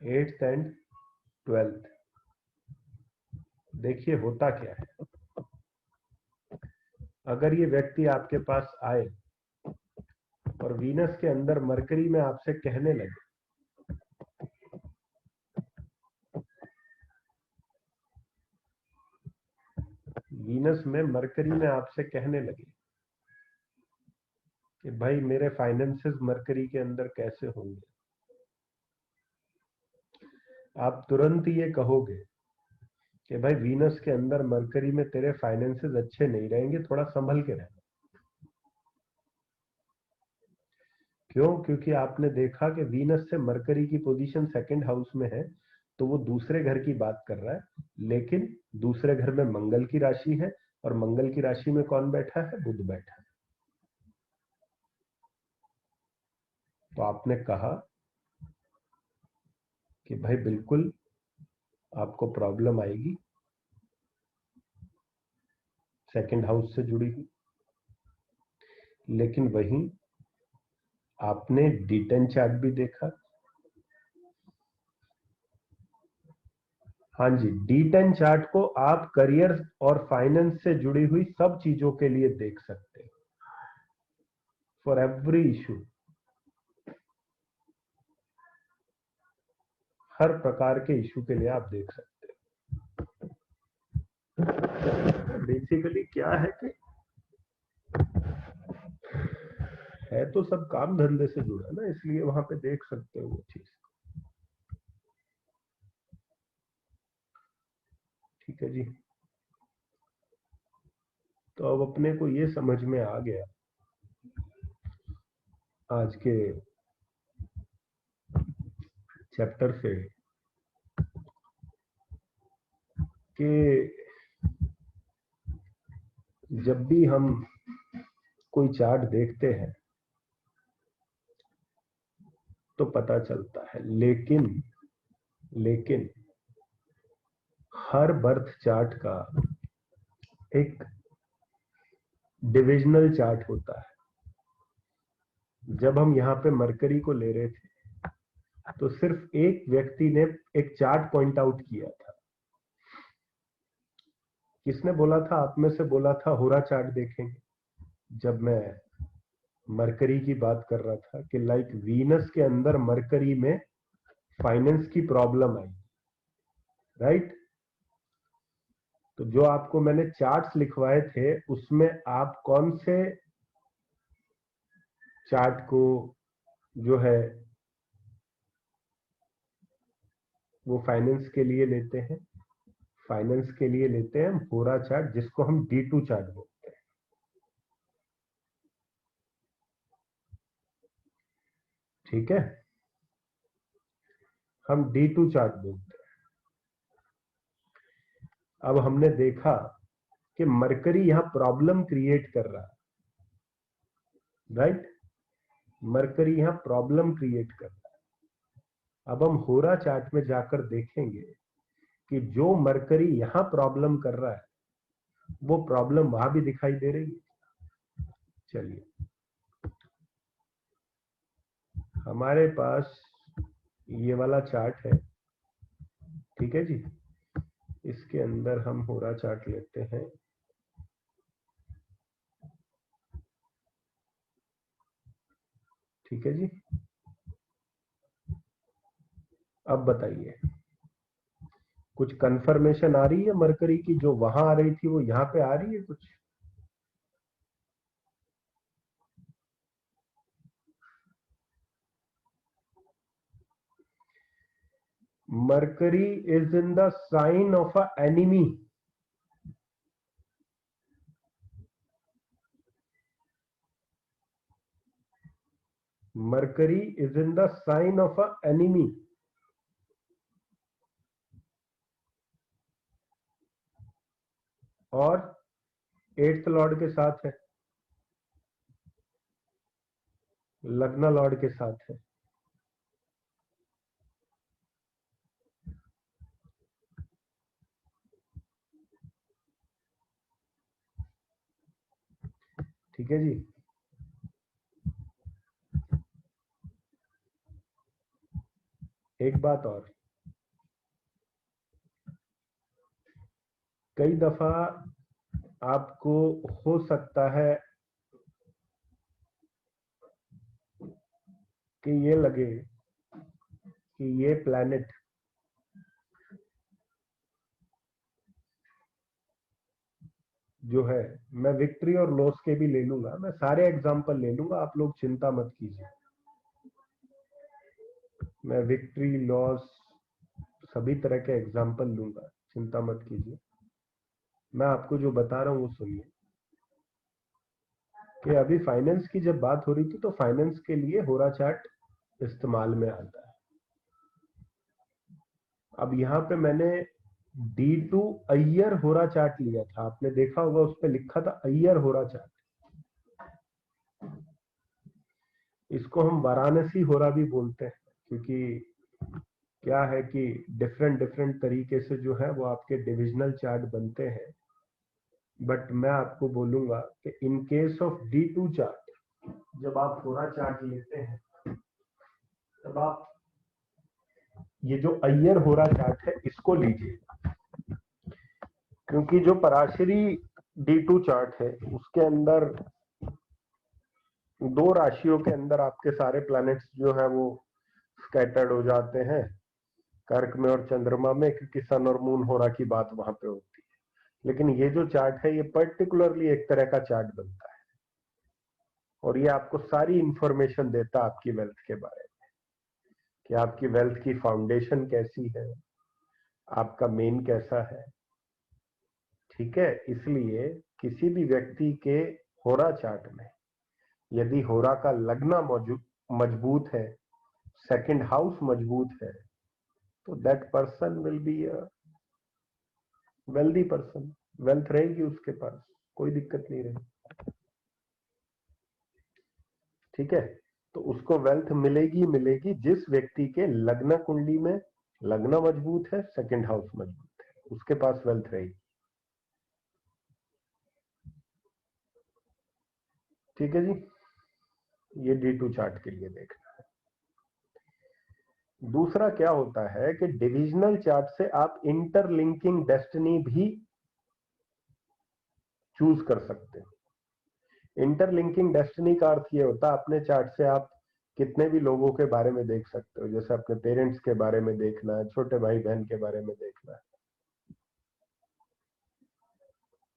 8th and 12th। देखिए होता क्या है, अगर ये व्यक्ति आपके पास आए और वीनस के अंदर मरकरी में आपसे कहने लगे, वीनस में मरकरी में आपसे कहने लगे कि भाई मेरे फाइनेंसेस मरकरी के अंदर कैसे होंगे, आप तुरंत ये कहोगे कि भाई वीनस के अंदर मरकरी में तेरे फाइनेंसेस अच्छे नहीं रहेंगे, थोड़ा संभल के रहना। क्यों? क्योंकि आपने देखा कि वीनस से मरकरी की पोजीशन सेकंड हाउस में है, तो वो दूसरे घर की बात कर रहा है, लेकिन दूसरे घर में मंगल की राशि है, और मंगल की राशि में कौन बैठा है? बुध बैठा है। तो आपने कहा कि भाई बिल्कुल आपको प्रॉब्लम आएगी सेकंड हाउस से जुड़ी हुई, लेकिन वहीं आपने D10 चार्ट भी देखा। हाँ जी, D10 चार्ट को आप करियर और फाइनेंस से जुड़ी हुई सब चीजों के लिए देख सकते हैं, फॉर एवरी इशू, हर प्रकार के इशू के लिए आप देख सकते हैं। बेसिकली क्या है कि है तो सब काम धंधे से जुड़ा ना, इसलिए वहां पे देख सकते हो वो चीज। ठीक है जी। तो अब अपने को ये समझ में आ गया आज के चैप्टर से कि जब भी हम कोई चार्ट देखते हैं तो पता चलता है, लेकिन हर बर्थ चार्ट का एक डिविजनल चार्ट होता है। जब हम यहाँ पे मरकरी को ले रहे थे तो सिर्फ एक व्यक्ति ने एक चार्ट पॉइंट आउट किया था। किसने बोला था? आप में से बोला था होरा चार्ट देखेंगे, जब मैं मरकरी की बात कर रहा था कि लाइक वीनस के अंदर मरकरी में फाइनेंस की प्रॉब्लम आई, राइट? तो जो आपको मैंने चार्ट्स लिखवाए थे उसमें आप कौन से चार्ट को जो है वो फाइनेंस के लिए लेते हैं? फाइनेंस के लिए लेते हैं हम होरा चार्ट, जिसको हम D2 चार्ट बोलते हैं। ठीक है, हम D2 चार्ट बोलते हैं। अब हमने देखा कि मरकरी यहां प्रॉब्लम क्रिएट कर रहा है, राइट? मरकरी यहां प्रॉब्लम क्रिएट कर रहा है। अब हम होरा चार्ट में जाकर देखेंगे कि जो मरकरी यहां प्रॉब्लम कर रहा है वो प्रॉब्लम वहां भी दिखाई दे रही है। चलिए, हमारे पास ये वाला चार्ट है, ठीक है जी। इसके अंदर हम होरा चार्ट लेते हैं। ठीक है जी। अब बताइए, कुछ कंफर्मेशन आ रही है मरकरी की? जो वहां आ रही थी वो यहाँ पे आ रही है कुछ? Mercury is in the sign of a enemy. Mercury is in the sign of a enemy. और 8th लॉर्ड के साथ है, लग्न लॉर्ड के साथ है। ठीक है जी। एक बात और, कई दफा आपको हो सकता है कि ये लगे कि ये प्लैनेट जो है, मैं विक्ट्री और लॉस के भी ले लूंगा, मैं सारे एग्जांपल ले लूंगा, आप लोग चिंता मत कीजिए। मैं विक्ट्री लॉस सभी तरह के एग्जांपल लूंगा, चिंता मत कीजिए। मैं आपको जो बता रहा हूं वो सुनिए कि अभी फाइनेंस की जब बात हो रही थी तो फाइनेंस के लिए होरा चार्ट इस्तेमाल में आता है। अब यहां पे मैंने D2 अय्यर होरा चार्ट लिया था, आपने देखा होगा उस पर लिखा था अय्यर होरा चार्ट। इसको हम वाराणसी होरा भी बोलते हैं, क्योंकि क्या है कि डिफरेंट डिफरेंट तरीके से जो है वो आपके डिविजनल चार्ट बनते हैं। बट मैं आपको बोलूंगा कि in case of D2 chart, जब आप होरा चार्ट लेते हैं तब आप ये जो अय्यर होरा चार्ट है इसको लीजिए, क्योंकि जो पराशरी D2 चार्ट है उसके अंदर दो राशियों के अंदर आपके सारे प्लैनेट्स जो है वो स्कैटर्ड हो जाते हैं, कर्क में और चंद्रमा में, क्योंकि सन और मून होरा की बात वहां पे होती है। लेकिन ये जो चार्ट है ये पर्टिकुलरली एक तरह का चार्ट बनता है और ये आपको सारी इंफॉर्मेशन देता है आपकी वेल्थ के बारे में, कि आपकी वेल्थ की फाउंडेशन कैसी है, आपका मेन कैसा है। ठीक है, इसलिए किसी भी व्यक्ति के होरा चार्ट में यदि होरा का लग्न मजबूत है, सेकंड हाउस मजबूत है, तो that person will be a wealthy person, wealth रहेगी उसके पास, कोई दिक्कत नहीं रहेगी। ठीक है, तो उसको वेल्थ मिलेगी मिलेगी जिस व्यक्ति के लग्न कुंडली में लग्न मजबूत है, सेकंड हाउस मजबूत है, उसके पास वेल्थ रहेगी। ठीक है जी, ये D2 चार्ट के लिए देखना है। दूसरा क्या होता है कि डिविजनल चार्ट से आप इंटरलिंकिंग डेस्टिनी भी चूज कर सकते हैं। इंटरलिंकिंग डेस्टिनी का अर्थ ये होता है अपने चार्ट से आप कितने भी लोगों के बारे में देख सकते हो, जैसे अपने पेरेंट्स के बारे में देखना है, छोटे भाई बहन के बारे में देखना है।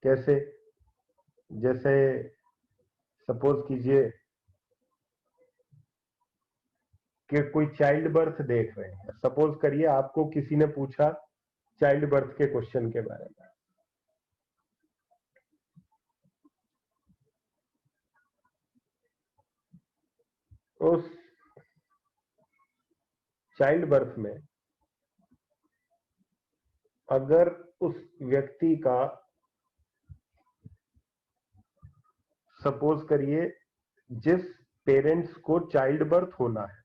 कैसे? जैसे सपोज कीजिए कि कोई चाइल्ड बर्थ देख रहे हैं, सपोज करिए आपको किसी ने पूछा चाइल्ड बर्थ के क्वेश्चन के बारे में, उस चाइल्ड बर्थ में अगर उस व्यक्ति का सपोज करिए जिस पेरेंट्स को चाइल्ड बर्थ होना है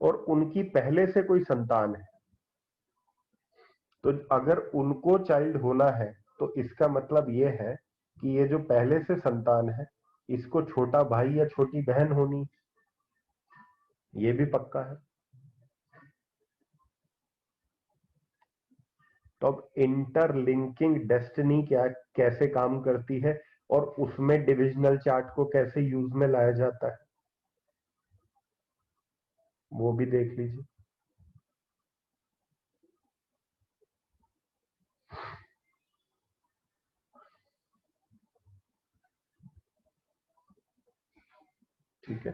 और उनकी पहले से कोई संतान है, तो अगर उनको चाइल्ड होना है तो इसका मतलब यह है कि ये जो पहले से संतान है इसको छोटा भाई या छोटी बहन होनी, ये भी पक्का है। तो अब इंटरलिंकिंग डेस्टिनी क्या कैसे काम करती है और उसमें डिविजनल चार्ट को कैसे यूज में लाया जाता है वो भी देख लीजिए। ठीक है,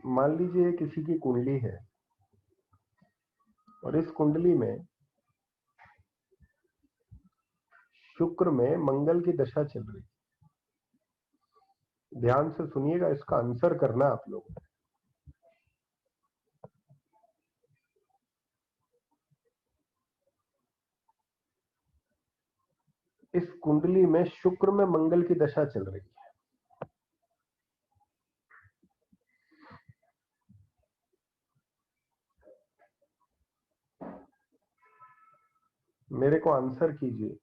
मान लीजिए किसी की कुंडली है और इस कुंडली में शुक्र में मंगल की दशा चल रही। ध्यान से सुनिएगा, इसका आंसर करना आप लोग। इस कुंडली में शुक्र में मंगल की दशा चल रही है। मेरे को आंसर कीजिए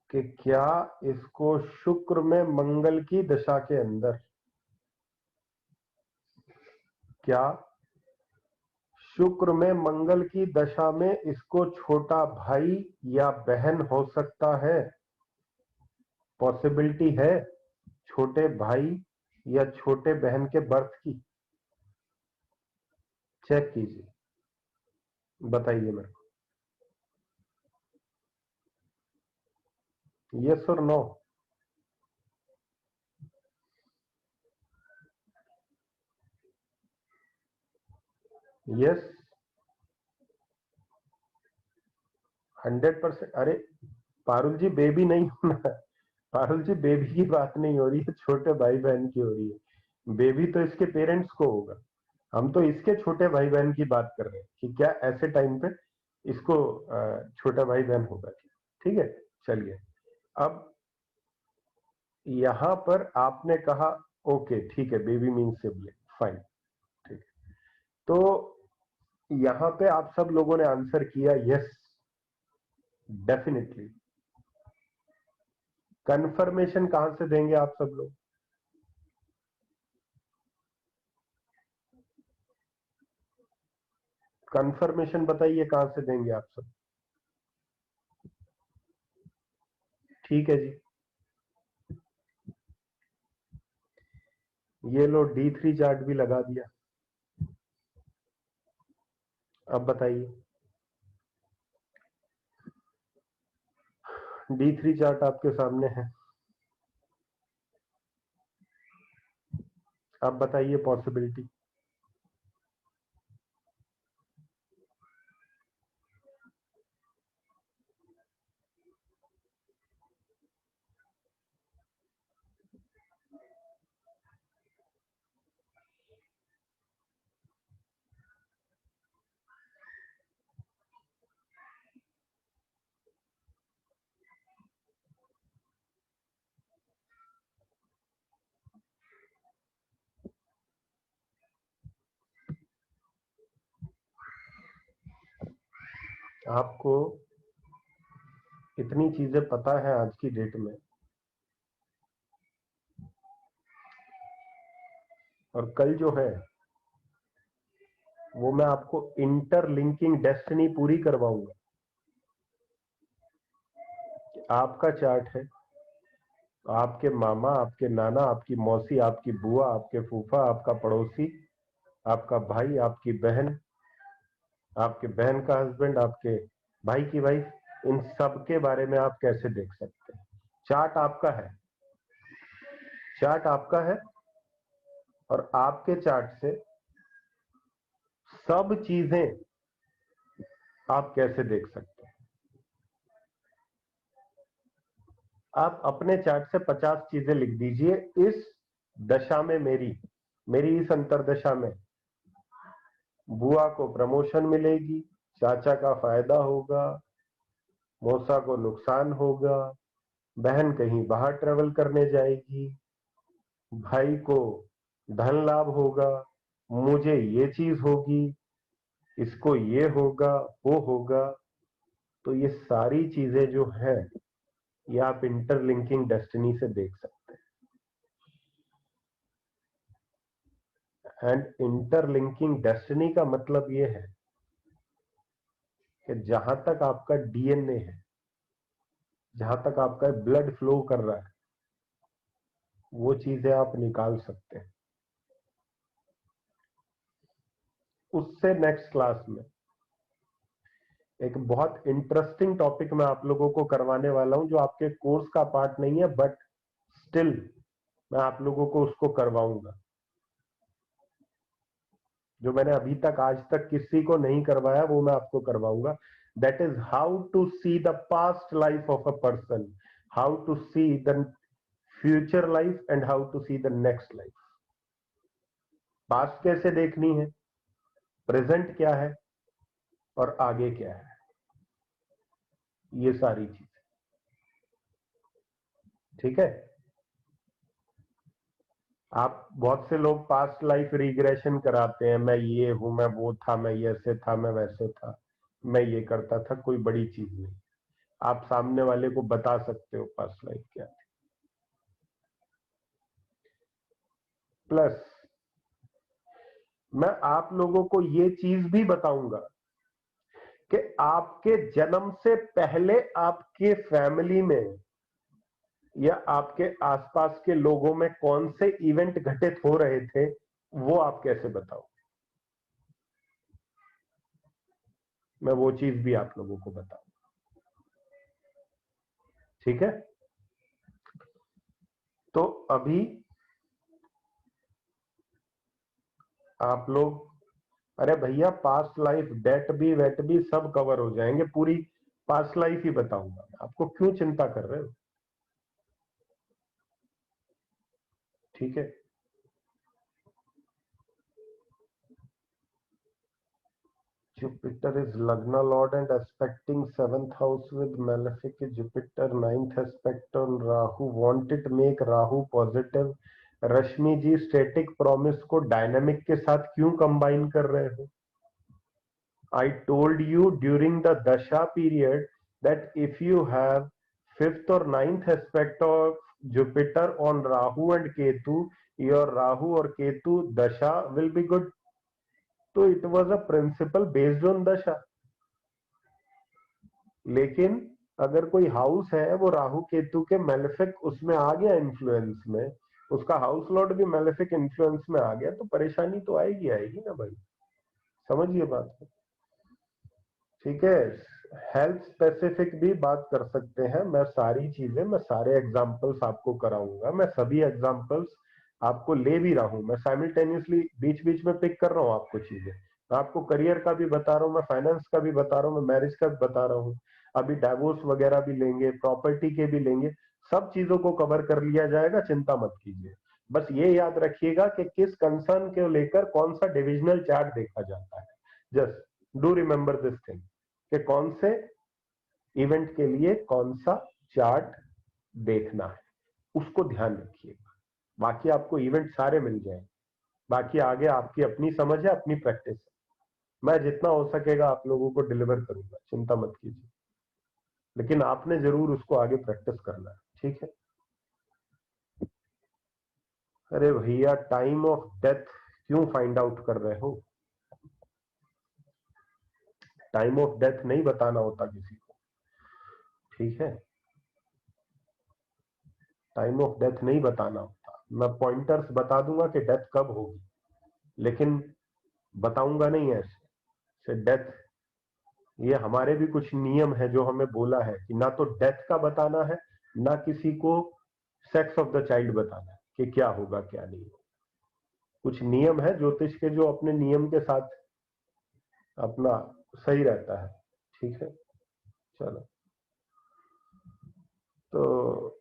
कि क्या इसको शुक्र में मंगल की दशा के अंदर, क्या शुक्र में मंगल की दशा में इसको छोटा भाई या बहन हो सकता है? पॉसिबिलिटी है छोटे भाई या छोटे बहन के बर्थ की? चेक कीजिए, बताइए मेरे को, यस और नो। यस, 100%। अरे पारुल जी, बेबी नहीं होना है। पारुल जी, बेबी की बात नहीं हो रही है, छोटे भाई बहन की हो रही है। बेबी तो इसके पेरेंट्स को होगा। हम तो इसके छोटे भाई बहन की बात कर रहे हैं कि क्या ऐसे टाइम पे इसको छोटा भाई बहन होगा। ठीक है, चलिए। अब यहां पर आपने कहा ओके ठीक है, बेबी मीन सिबलिंग, फाइन, ठीक है। तो यहां पे आप सब लोगों ने आंसर किया यस, डेफिनेटली। कंफर्मेशन कहां से देंगे आप सब लोग? कंफर्मेशन बताइए कहां से देंगे आप सब? ठीक है जी, ये लो D3 चार्ट भी लगा दिया। अब बताइए, D3 चार्ट आपके सामने है। अब बताइए पॉसिबिलिटी। आपको इतनी चीजें पता है आज की डेट में, और कल जो है वो मैं आपको इंटरलिंकिंग डेस्टिनी पूरी करवाऊंगा। आपका चार्ट है, आपके मामा, आपके नाना, आपकी मौसी, आपकी बुआ, आपके फूफा, आपका पड़ोसी, आपका भाई, आपकी बहन, आपके बहन का हस्बैंड, आपके भाई की वाइफ, इन सब के बारे में आप कैसे देख सकते हैं? चार्ट आपका है, चार्ट आपका है, और आपके चार्ट से सब चीजें आप कैसे देख सकते हैं? आप अपने चार्ट से 50 चीजें लिख दीजिए। इस दशा में मेरी मेरी इस अंतरदशा में बुआ को प्रमोशन मिलेगी, चाचा का फायदा होगा, मौसा को नुकसान होगा, बहन कहीं बाहर ट्रेवल करने जाएगी, भाई को धन लाभ होगा, मुझे ये चीज होगी, इसको ये होगा, वो होगा। तो ये सारी चीजें जो है ये आप इंटरलिंकिंग डेस्टिनी से देख सकते हैं। एंड इंटरलिंकिंग डेस्टिनी का मतलब ये है कि जहां तक आपका डीएनए है, जहां तक आपका ब्लड फ्लो कर रहा है, वो चीजें आप निकाल सकते हैं। उससे नेक्स्ट क्लास में एक बहुत इंटरेस्टिंग टॉपिक मैं आप लोगों को करवाने वाला हूं, जो आपके कोर्स का पार्ट नहीं है, बट स्टिल मैं आप लोगों को उसको करवाऊंगा। जो मैंने अभी तक आज तक किसी को नहीं करवाया वो मैं आपको करवाऊंगा। That is how to see the past life of a person, how to see the future life and how to see the next life. Past कैसे देखनी है, प्रेजेंट क्या है और आगे क्या है, ये सारी चीजें। ठीक है। आप बहुत से लोग पास्ट लाइफ रिग्रेशन कराते हैं, मैं ये हूं, मैं वो था, मैं ऐसे था, मैं वैसे था, मैं ये करता था। कोई बड़ी चीज नहीं। आप सामने वाले को बता सकते हो पास्ट लाइफ क्या है। प्लस मैं आप लोगों को ये चीज भी बताऊंगा कि आपके जन्म से पहले आपके फैमिली में या आपके आसपास के लोगों में कौन से इवेंट घटित हो रहे थे, वो आप कैसे बताओ। मैं वो चीज भी आप लोगों को बताऊं। ठीक है। तो अभी आप लोग, अरे भैया पास्ट लाइफ डेट भी वेट भी सब कवर हो जाएंगे, पूरी पास्ट लाइफ ही बताऊंगा। आपको क्यों चिंता कर रहे हो। ठीक है। Jupiter is Lagna Lord and aspecting 7th house with malefic Jupiter, 9th aspect on Rahu. Want it make Rahu positive. Rashmi ji static promise को डायनामिक के साथ क्यों कंबाइन कर रहे हो। I told you during the Dasha period that if you have 5th or 9th aspect of Jupiter on Rahu and Ketu, your Rahu or Ketu Dasha will be good. तो it was a principle based on Dasha. लेकिन अगर कोई house है वो राहु केतु के malefic उसमें आ गया influence में, उसका हाउस लॉर्ड भी मेलेफिक इन्फ्लुएंस में आ गया, तो परेशानी तो आएगी आएगी ना भाई। समझिए बात को। ठीक है। हेल्थ स्पेसिफिक भी बात कर सकते हैं। मैं सारी चीजें, मैं सारे एग्जांपल्स आपको कराऊंगा। मैं सभी एग्जांपल्स आपको ले भी रहा हूं। मैं साइमल्टेनियसली बीच बीच में पिक कर रहा हूं आपको चीजें। मैं आपको करियर का भी बता रहा हूं, मैं फाइनेंस का भी बता रहा हूं, मैं मैरिज का भी बता रहा हूं। अभी डाइवोर्स वगैरह भी लेंगे, प्रॉपर्टी के भी लेंगे। सब चीजों को कवर कर लिया जाएगा, चिंता मत कीजिए। बस ये याद रखिएगा कि किस कंसर्न को लेकर कौन सा डिविजनल चार्ट देखा जाता है। Just do remember this thing कि कौन से इवेंट के लिए कौन सा चार्ट देखना है, उसको ध्यान रखिएगा। बाकी आपको इवेंट सारे मिल जाएंगे। बाकी आगे आपकी अपनी समझ है, अपनी प्रैक्टिस है। मैं जितना हो सकेगा आप लोगों को डिलीवर करूंगा, चिंता मत कीजिए। लेकिन आपने जरूर उसको आगे प्रैक्टिस करना है। ठीक है। अरे भैया टाइम ऑफ डेथ क्यों फाइंड आउट कर रहे हो। टाइम ऑफ डेथ नहीं बताना होता किसी को। ठीक है। टाइम ऑफ डेथ नहीं बताना होता। मैं पॉइंटर्स बता दूंगा कि डेथ कब होगी, लेकिन बताऊंगा नहीं ऐसे से डेथ। ये हमारे भी कुछ नियम है जो हमें बोला है कि ना तो डेथ का बताना है, ना किसी को सेक्स ऑफ द चाइल्ड बताना है कि क्या होगा क्या नहीं होगा। कुछ नियम है ज्योतिष के जो अपने नियम के साथ अपना सही रहता है। ठीक है। चलो। तो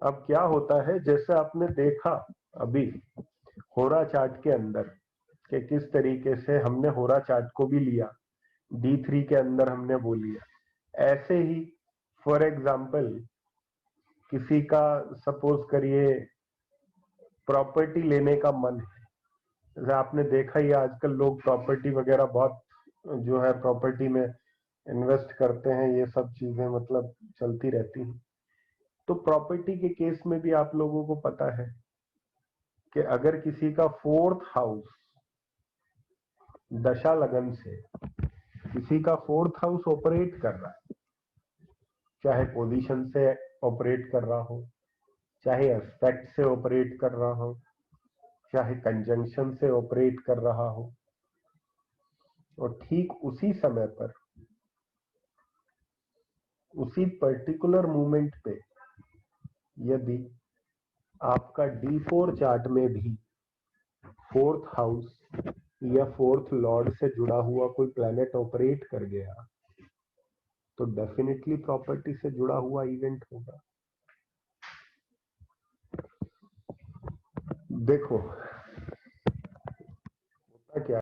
अब क्या होता है, जैसे आपने देखा अभी होरा चार्ट के अंदर कि किस तरीके से हमने होरा चार्ट को भी लिया, D3 के अंदर हमने वो लिया। ऐसे ही फॉर एग्जाम्पल किसी का सपोज करिए प्रॉपर्टी लेने का मन है। जैसे आपने देखा ही आजकल लोग प्रॉपर्टी वगैरह बहुत जो है प्रॉपर्टी में इन्वेस्ट करते हैं, ये सब चीजें मतलब चलती रहती हैं। तो प्रॉपर्टी के केस में भी आप लोगों को पता है कि अगर किसी का 4th हाउस दशा लगन से किसी का 4th हाउस ऑपरेट कर रहा है, चाहे पोजीशन से ऑपरेट कर रहा हो, चाहे एस्पेक्ट से ऑपरेट कर रहा हो, चाहे कंजंक्शन से ऑपरेट कर रहा हो, और ठीक उसी समय पर उसी पर्टिकुलर मोमेंट पे यदि आपका D4 चार्ट में भी फोर्थ हाउस या फोर्थ लॉर्ड से जुड़ा हुआ कोई प्लैनेट ऑपरेट कर गया तो डेफिनेटली प्रॉपर्टी से जुड़ा हुआ इवेंट होगा। देखो होता क्या